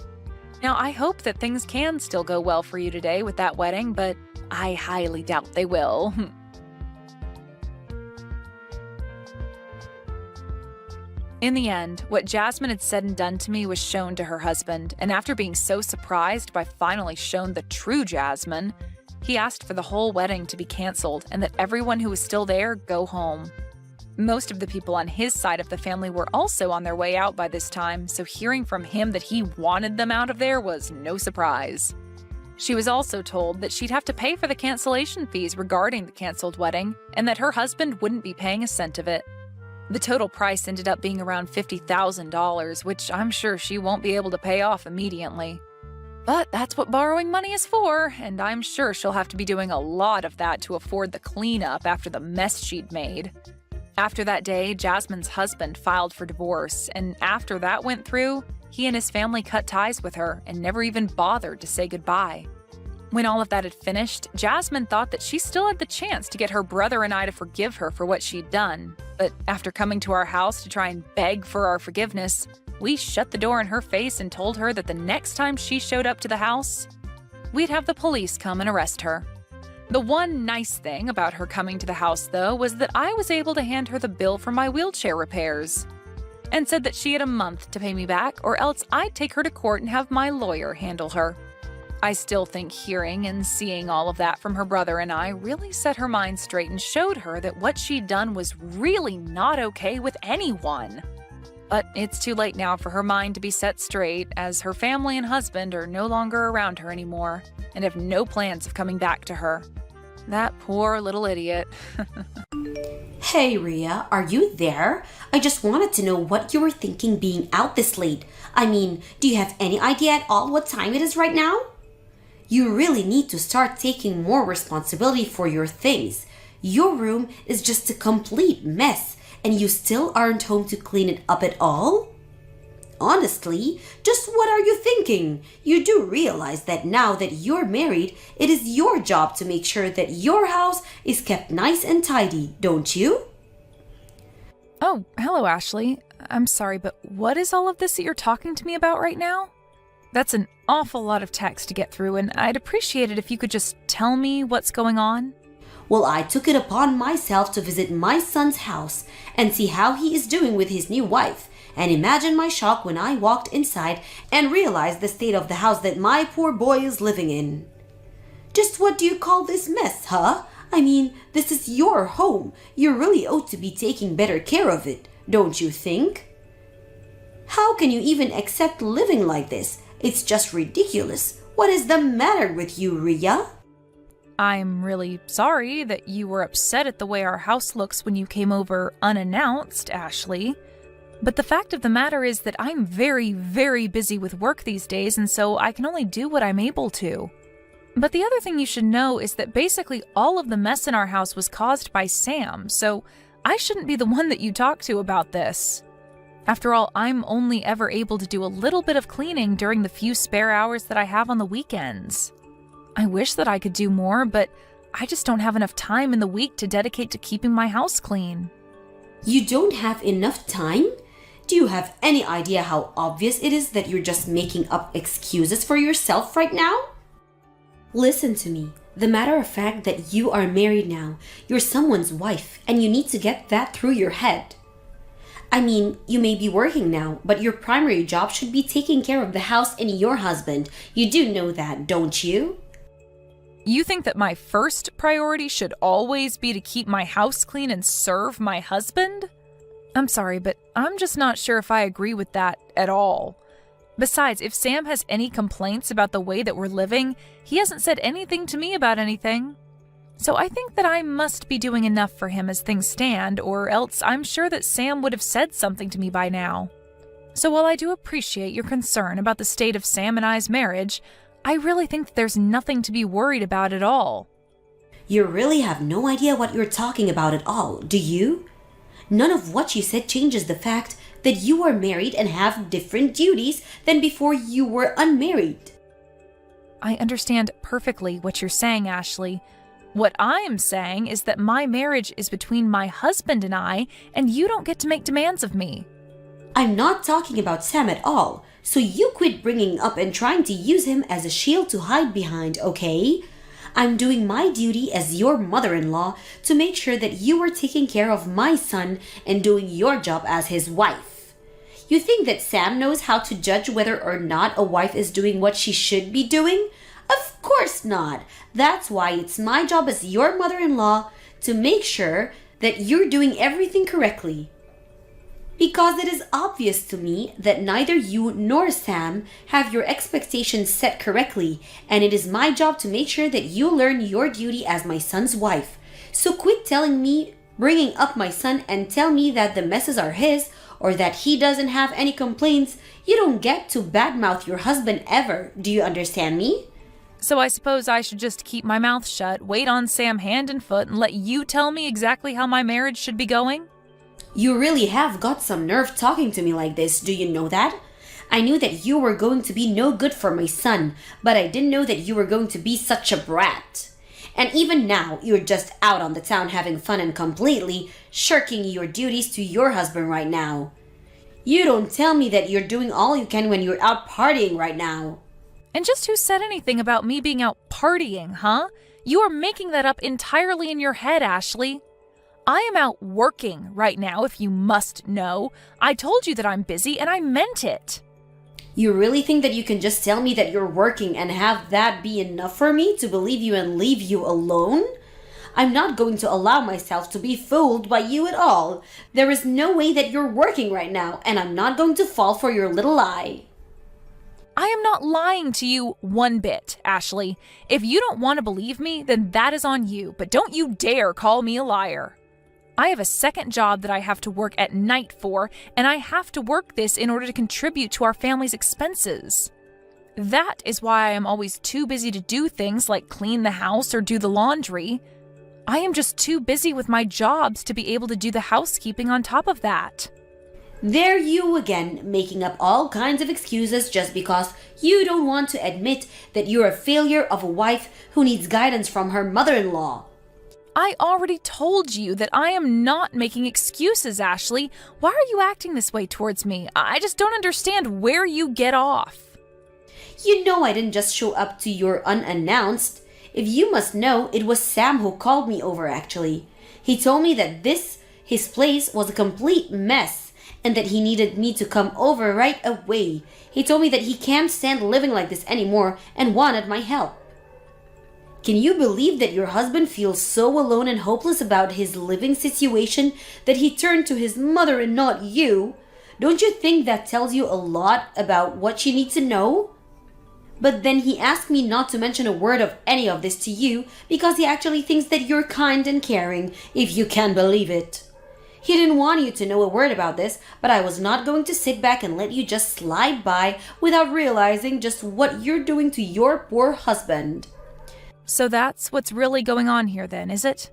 Now, I hope that things can still go well for you today with that wedding, but I highly doubt they will. In the end, what Jasmine had said and done to me was shown to her husband, and after being so surprised by finally shown the true Jasmine, he asked for the whole wedding to be canceled and that everyone who was still there go home. Most of the people on his side of the family were also on their way out by this time, so hearing from him that he wanted them out of there was no surprise. She was also told that she'd have to pay for the cancellation fees regarding the canceled wedding and that her husband wouldn't be paying a cent of it. The total price ended up being around $50,000, which I'm sure she won't be able to pay off immediately. But that's what borrowing money is for, and I'm sure she'll have to be doing a lot of that to afford the cleanup after the mess she'd made. After that day, Jasmine's husband filed for divorce, and after that went through, he and his family cut ties with her and never even bothered to say goodbye. When all of that had finished, Jasmine thought that she still had the chance to get her brother and I to forgive her for what she'd done. But after coming to our house to try and beg for our forgiveness, we shut the door in her face and told her that the next time she showed up to the house, we'd have the police come and arrest her. The one nice thing about her coming to the house, though, was that I was able to hand her the bill for my wheelchair repairs and said that she had a month to pay me back or else I'd take her to court and have my lawyer handle her. I still think hearing and seeing all of that from her brother and I really set her mind straight and showed her that what she'd done was really not okay with anyone. But it's too late now for her mind to be set straight, as her family and husband are no longer around her anymore and have no plans of coming back to her. That poor little idiot. Hey Rhea, are you there? I just wanted to know what you were thinking being out this late. I mean, do you have any idea at all what time it is right now? You really need to start taking more responsibility for your things. Your room is just a complete mess, and you still aren't home to clean it up at all? Honestly, just what are you thinking? You do realize that now that you're married, it is your job to make sure that your house is kept nice and tidy, don't you? Oh, hello, Ashley. I'm sorry, but what is all of this that you're talking to me about right now? That's an awful lot of text to get through, and I'd appreciate it if you could just tell me what's going on. Well, I took it upon myself to visit my son's house and see how he is doing with his new wife. And imagine my shock when I walked inside and realized the state of the house that my poor boy is living in. Just what do you call this mess, huh? I mean, this is your home. You really ought to be taking better care of it, don't you think? How can you even accept living like this? It's just ridiculous. What is the matter with you, Rhea? I'm really sorry that you were upset at the way our house looks when you came over unannounced, Ashley. But the fact of the matter is that I'm very, very busy with work these days, and so I can only do what I'm able to. But the other thing you should know is that basically all of the mess in our house was caused by Sam, so I shouldn't be the one that you talk to about this. After all, I'm only ever able to do a little bit of cleaning during the few spare hours that I have on the weekends. I wish that I could do more, but I just don't have enough time in the week to dedicate to keeping my house clean. You don't have enough time? Do you have any idea how obvious it is that you're just making up excuses for yourself right now? Listen to me. The matter of fact that you are married now, you're someone's wife, and you need to get that through your head. I mean, you may be working now, but your primary job should be taking care of the house and your husband. You do know that, don't you? You think that my first priority should always be to keep my house clean and serve my husband? I'm sorry, but I'm just not sure if I agree with that at all. Besides, if Sam has any complaints about the way that we're living, he hasn't said anything to me about anything. So I think that I must be doing enough for him as things stand, or else I'm sure that Sam would have said something to me by now. So while I do appreciate your concern about the state of Sam and I's marriage, I really think that there's nothing to be worried about at all. You really have no idea what you're talking about at all, do you? None of what you said changes the fact that you are married and have different duties than before you were unmarried. I understand perfectly what you're saying, Ashley. What I am saying is that my marriage is between my husband and you don't get to make demands of me. I'm not talking about Sam at all, so you quit bringing up and trying to use him as a shield to hide behind, okay? I'm doing my duty as your mother-in-law to make sure that you are taking care of my son and doing your job as his wife. You think that Sam knows how to judge whether or not a wife is doing what she should be doing? Of course not. That's why it's my job as your mother-in-law to make sure that you're doing everything correctly. Because it is obvious to me that neither you nor Sam have your expectations set correctly, and it is my job to make sure that you learn your duty as my son's wife. So quit telling me, bringing up my son, and tell me that the messes are his, or that he doesn't have any complaints. You don't get to badmouth your husband ever. Do you understand me? So I suppose I should just keep my mouth shut, wait on Sam hand and foot, and let you tell me exactly how my marriage should be going? You really have got some nerve talking to me like this, do you know that? I knew that you were going to be no good for my son, but I didn't know that you were going to be such a brat. And even now, you're just out on the town having fun and completely shirking your duties to your husband right now. You don't tell me that you're doing all you can when you're out partying right now. And just who said anything about me being out partying, huh? You are making that up entirely in your head, Ashley. I am out working right now, if you must know. I told you that I'm busy, and I meant it. You really think that you can just tell me that you're working and have that be enough for me to believe you and leave you alone? I'm not going to allow myself to be fooled by you at all. There is no way that you're working right now, and I'm not going to fall for your little lie. I am not lying to you one bit, Ashley. If you don't want to believe me, then that is on you, but don't you dare call me a liar. I have a second job that I have to work at night for, and I have to work this in order to contribute to our family's expenses. That is why I am always too busy to do things like clean the house or do the laundry. I am just too busy with my jobs to be able to do the housekeeping on top of that. There you again, making up all kinds of excuses just because you don't want to admit that you're a failure of a wife who needs guidance from her mother-in-law. I already told you that I am not making excuses, Ashley. Why are you acting this way towards me? I just don't understand where you get off. You know I didn't just show up to your unannounced. If you must know, it was Sam who called me over actually. He told me that his place was a complete mess and that he needed me to come over right away. He told me that he can't stand living like this anymore and wanted my help. Can you believe that your husband feels so alone and hopeless about his living situation that he turned to his mother and not you? Don't you think that tells you a lot about what you need to know? But then he asked me not to mention a word of any of this to you because he actually thinks that you're kind and caring, if you can believe it. He didn't want you to know a word about this, but I was not going to sit back and let you just slide by without realizing just what you're doing to your poor husband. So that's what's really going on here then, is it?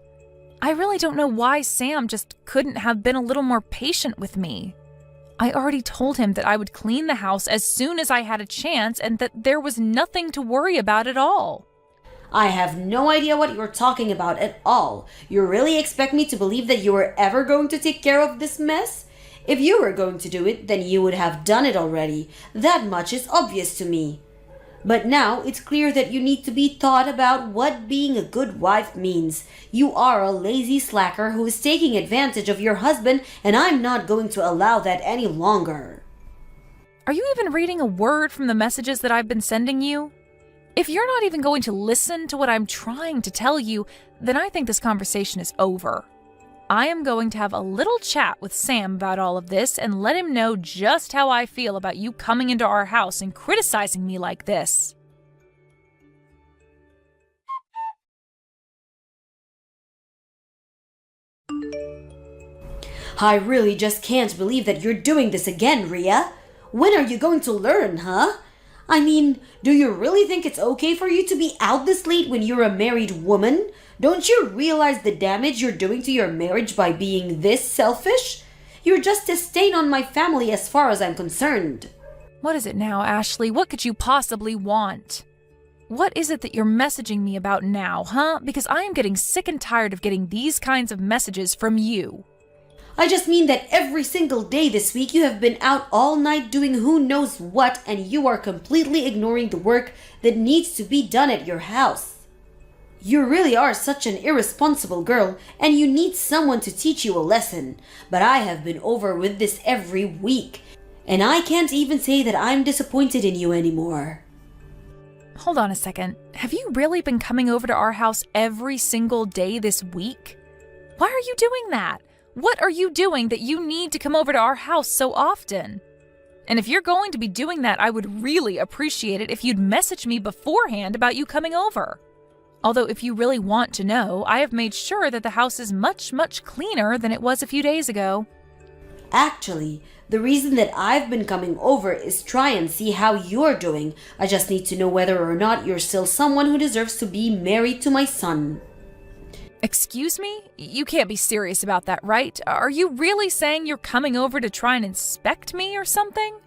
I really don't know why Sam just couldn't have been a little more patient with me. I already told him that I would clean the house as soon as I had a chance and that there was nothing to worry about at all. I have no idea what you're talking about at all. You really expect me to believe that you were ever going to take care of this mess? If you were going to do it, then you would have done it already. That much is obvious to me. But now it's clear that you need to be taught about what being a good wife means. You are a lazy slacker who is taking advantage of your husband, and I'm not going to allow that any longer. Are you even reading a word from the messages that I've been sending you? If you're not even going to listen to what I'm trying to tell you, then I think this conversation is over. I am going to have a little chat with Sam about all of this and let him know just how I feel about you coming into our house and criticizing me like this. I really just can't believe that you're doing this again, Rhea. When are you going to learn, huh? I mean, do you really think it's okay for you to be out this late when you're a married woman? Don't you realize the damage you're doing to your marriage by being this selfish? You're just a stain on my family as far as I'm concerned. What is it now, Ashley? What could you possibly want? What is it that you're messaging me about now, huh? Because I am getting sick and tired of getting these kinds of messages from you. I just mean that every single day this week you have been out all night doing who knows what and you are completely ignoring the work that needs to be done at your house. You really are such an irresponsible girl and you need someone to teach you a lesson. But I have been over with this every week and I can't even say that I'm disappointed in you anymore. Hold on a second. Have you really been coming over to our house every single day this week? Why are you doing that? What are you doing that you need to come over to our house so often? And if you're going to be doing that, I would really appreciate it if you'd message me beforehand about you coming over. Although if you really want to know, I have made sure that the house is much, much cleaner than it was a few days ago. Actually, the reason that I've been coming over is try and see how you're doing. I just need to know whether or not you're still someone who deserves to be married to my son. Excuse me? You can't be serious about that, right? Are you really saying you're coming over to try and inspect me or something?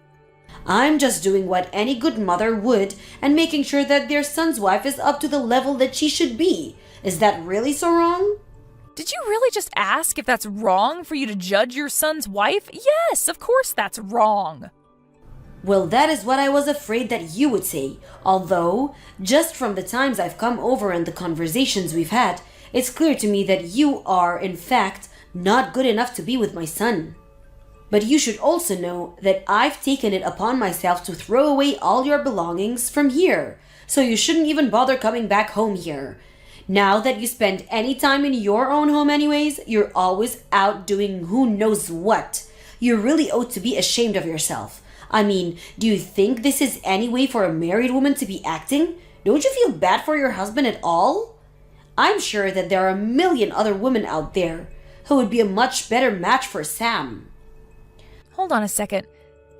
I'm just doing what any good mother would and making sure that their son's wife is up to the level that she should be. Is that really so wrong? Did you really just ask if that's wrong for you to judge your son's wife? Yes, of course that's wrong. Well, that is what I was afraid that you would say. Although, just from the times I've come over and the conversations we've had, it's clear to me that you are, in fact, not good enough to be with my son. But you should also know that I've taken it upon myself to throw away all your belongings from here, so you shouldn't even bother coming back home here. Now that you spend any time in your own home anyways, you're always out doing who knows what. You really ought to be ashamed of yourself. I mean, do you think this is any way for a married woman to be acting? Don't you feel bad for your husband at all? I'm sure that there are a million other women out there who would be a much better match for Sam. Hold on a second.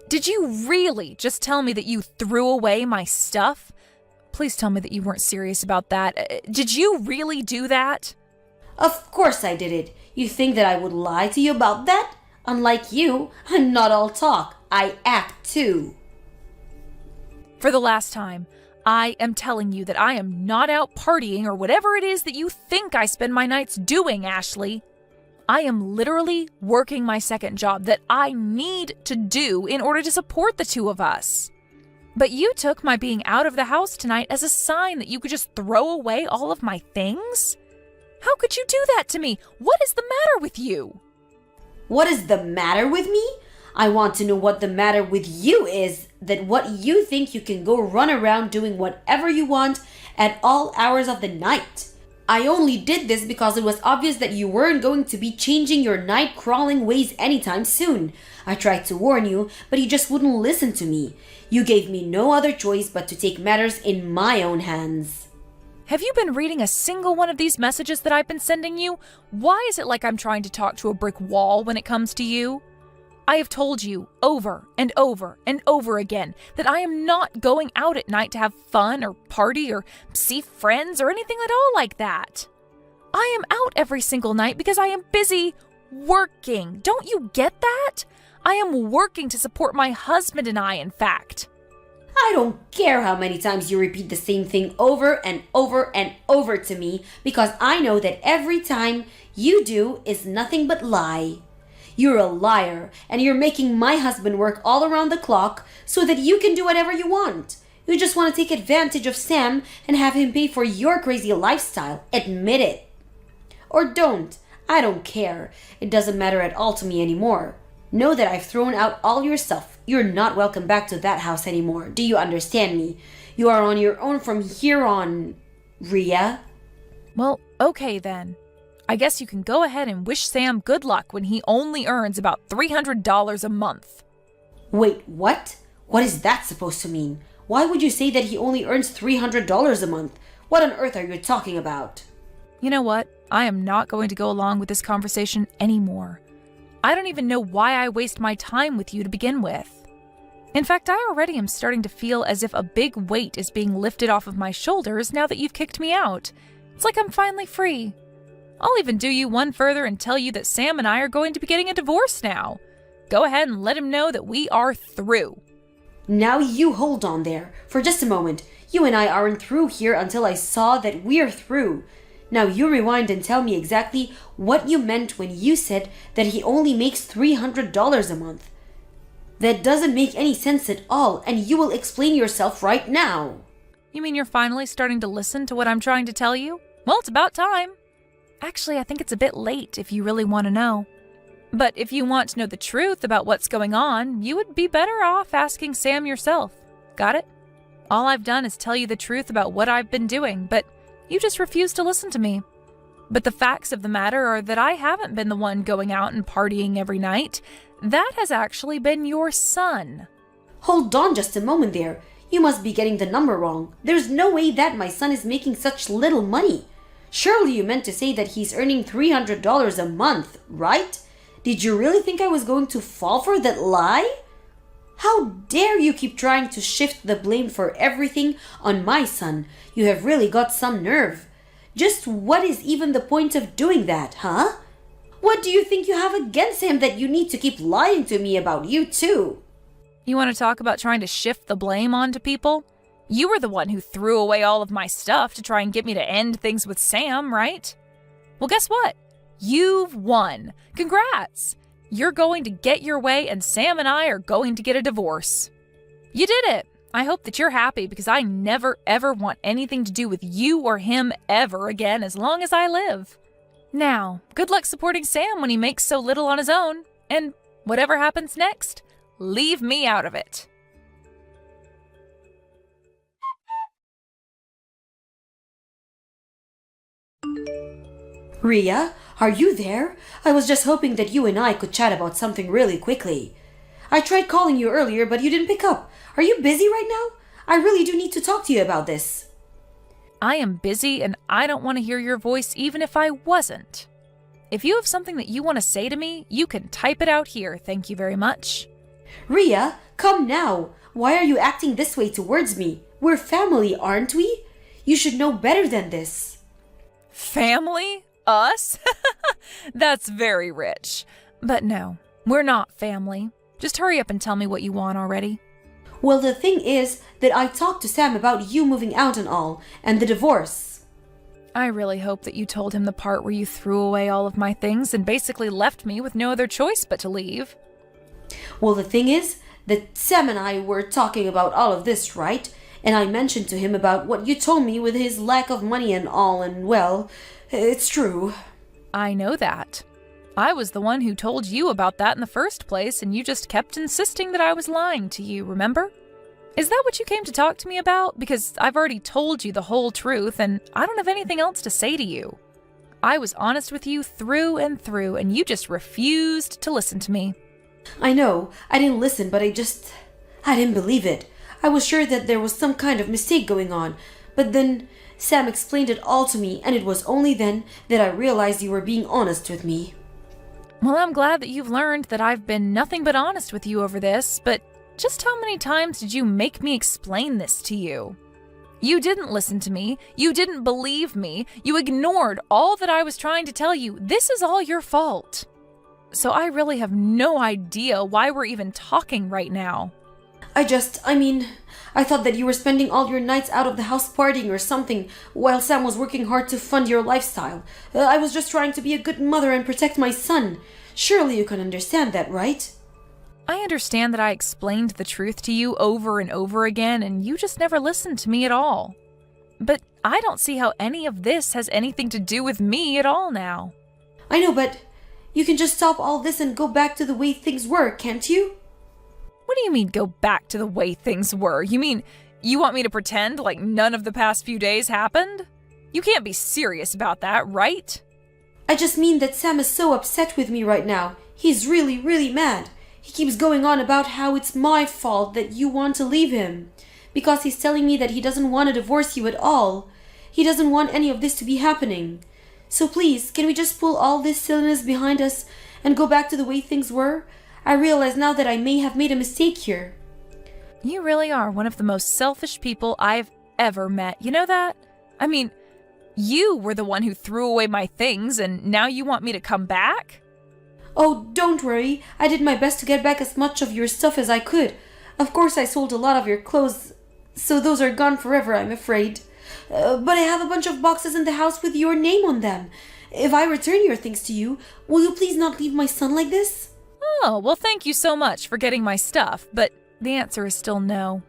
Did you really just tell me that you threw away my stuff? Please tell me that you weren't serious about that. Did you really do that? Of course I did it. You think that I would lie to you about that? Unlike you, I'm not all talk. I act too. For the last time, I am telling you that I am not out partying or whatever it is that you think I spend my nights doing, Ashley. I am literally working my second job that I need to do in order to support the two of us. But you took my being out of the house tonight as a sign that you could just throw away all of my things? How could you do that to me? What is the matter with you? What is the matter with me? I want to know what the matter with you is, that what you think you can go run around doing whatever you want at all hours of the night. I only did this because it was obvious that you weren't going to be changing your night-crawling ways anytime soon. I tried to warn you, but you just wouldn't listen to me. You gave me no other choice but to take matters in my own hands. Have you been reading a single one of these messages that I've been sending you? Why is it like I'm trying to talk to a brick wall when it comes to you? I have told you over and over and over again that I am not going out at night to have fun or party or see friends or anything at all like that. I am out every single night because I am busy working. Don't you get that? I am working to support my husband and I, in fact. I don't care how many times you repeat the same thing over and over and over to me, because I know that every time you do is nothing but lie. You're a liar, and you're making my husband work all around the clock so that you can do whatever you want. You just want to take advantage of Sam and have him pay for your crazy lifestyle. Admit it. Or don't. I don't care. It doesn't matter at all to me anymore. Know that I've thrown out all your stuff. You're not welcome back to that house anymore. Do you understand me? You are on your own from here on, Rhea. Well, okay then. I guess you can go ahead and wish Sam good luck when he only earns about $300 a month. Wait, what? What is that supposed to mean? Why would you say that he only earns $300 a month? What on earth are you talking about? You know what? I am not going to go along with this conversation anymore. I don't even know why I waste my time with you to begin with. In fact, I already am starting to feel as if a big weight is being lifted off of my shoulders now that you've kicked me out. It's like I'm finally free. I'll even do you one further and tell you that Sam and I are going to be getting a divorce now. Go ahead and let him know that we are through. Now you hold on there for just a moment. You and I aren't through here until I saw that we're through. Now you rewind and tell me exactly what you meant when you said that he only makes $300 a month. That doesn't make any sense at all, and you will explain yourself right now. You mean you're finally starting to listen to what I'm trying to tell you? Well, it's about time. Actually, I think it's a bit late if you really want to know. But if you want to know the truth about what's going on, you would be better off asking Sam yourself. Got it? All I've done is tell you the truth about what I've been doing, but you just refuse to listen to me. But the facts of the matter are that I haven't been the one going out and partying every night. That has actually been your son. Hold on just a moment there. You must be getting the number wrong. There's no way that my son is making such little money. Surely you meant to say that he's earning $300 a month, right? Did you really think I was going to fall for that lie? How dare you keep trying to shift the blame for everything on my son? You have really got some nerve. Just what is even the point of doing that, huh? What do you think you have against him that you need to keep lying to me about you too? You want to talk about trying to shift the blame onto people? You were the one who threw away all of my stuff to try and get me to end things with Sam, right? Well, guess what? You've won. Congrats! You're going to get your way, and Sam and I are going to get a divorce. You did it! I hope that you're happy, because I never ever want anything to do with you or him ever again as long as I live. Now, good luck supporting Sam when he makes so little on his own, and whatever happens next, leave me out of it. Rhea, are you there? I was just hoping that you and I could chat about something really quickly. I tried calling you earlier, but you didn't pick up. Are you busy right now? I really do need to talk to you about this. I am busy, and I don't want to hear your voice even if I wasn't. If you have something that you want to say to me, you can type it out here, thank you very much. Rhea, come now. Why are you acting this way towards me? We're family, aren't we? You should know better than this. Family? Us? That's very rich. But no, we're not family. Just hurry up and tell me what you want already. Well, the thing is that I talked to Sam about you moving out and all, and the divorce. I really hope that you told him the part where you threw away all of my things and basically left me with no other choice but to leave. Well, the thing is that Sam and I were talking about all of this, right? And I mentioned to him about what you told me with his lack of money and all, and well, it's true. I know that. I was the one who told you about that in the first place, and you just kept insisting that I was lying to you, remember? Is that what you came to talk to me about? Because I've already told you the whole truth, and I don't have anything else to say to you. I was honest with you through and through, and you just refused to listen to me. I know, I didn't listen, but I didn't believe it. I was sure that there was some kind of mistake going on, but then Sam explained it all to me, and it was only then that I realized you were being honest with me. Well, I'm glad that you've learned that I've been nothing but honest with you over this, but just how many times did you make me explain this to you? You didn't listen to me. You didn't believe me. You ignored all that I was trying to tell you. This is all your fault. So I really have no idea why we're even talking right now. I thought that you were spending all your nights out of the house partying or something while Sam was working hard to fund your lifestyle. I was just trying to be a good mother and protect my son. Surely you can understand that, right? I understand that I explained the truth to you over and over again, and you just never listened to me at all. But I don't see how any of this has anything to do with me at all now. I know, but you can just stop all this and go back to the way things were, can't you? What do you mean, go back to the way things were? You mean you want me to pretend like none of the past few days happened? You can't be serious about that, right? I just mean that Sam is so upset with me right now. He's really, really mad. He keeps going on about how it's my fault that you want to leave him. Because he's telling me that he doesn't want to divorce you at all. He doesn't want any of this to be happening. So please, can we just pull all this silliness behind us and go back to the way things were? I realize now that I may have made a mistake here. You really are one of the most selfish people I've ever met. You know that? I mean, you were the one who threw away my things, and now you want me to come back? Oh, don't worry. I did my best to get back as much of your stuff as I could. Of course, I sold a lot of your clothes, so those are gone forever, I'm afraid. But I have a bunch of boxes in the house with your name on them. If I return your things to you, will you please not leave my son like this? Oh, well, thank you so much for getting my stuff, but the answer is still no.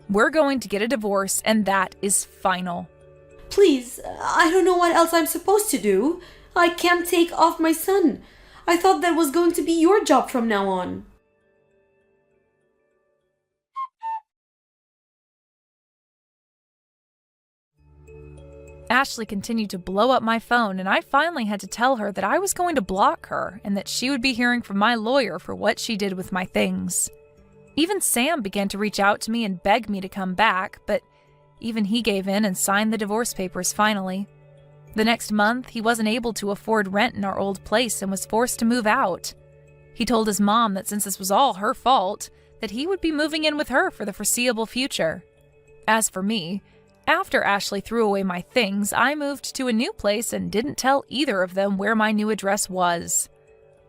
We're going to get a divorce, and that is final. Please, I don't know what else I'm supposed to do. I can't take off my son. I thought that was going to be your job from now on. Ashley continued to blow up my phone, and I finally had to tell her that I was going to block her and that she would be hearing from my lawyer for what she did with my things. Even Sam began to reach out to me and beg me to come back, but even he gave in and signed the divorce papers finally. The next month, he wasn't able to afford rent in our old place and was forced to move out. He told his mom that since this was all her fault, that he would be moving in with her for the foreseeable future. As for me, after Ashley threw away my things, I moved to a new place and didn't tell either of them where my new address was.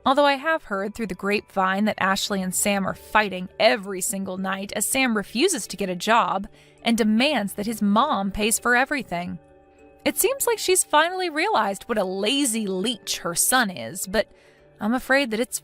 Although I have heard through the grapevine that Ashley and Sam are fighting every single night as Sam refuses to get a job and demands that his mom pays for everything. It seems like she's finally realized what a lazy leech her son is, but I'm afraid that it's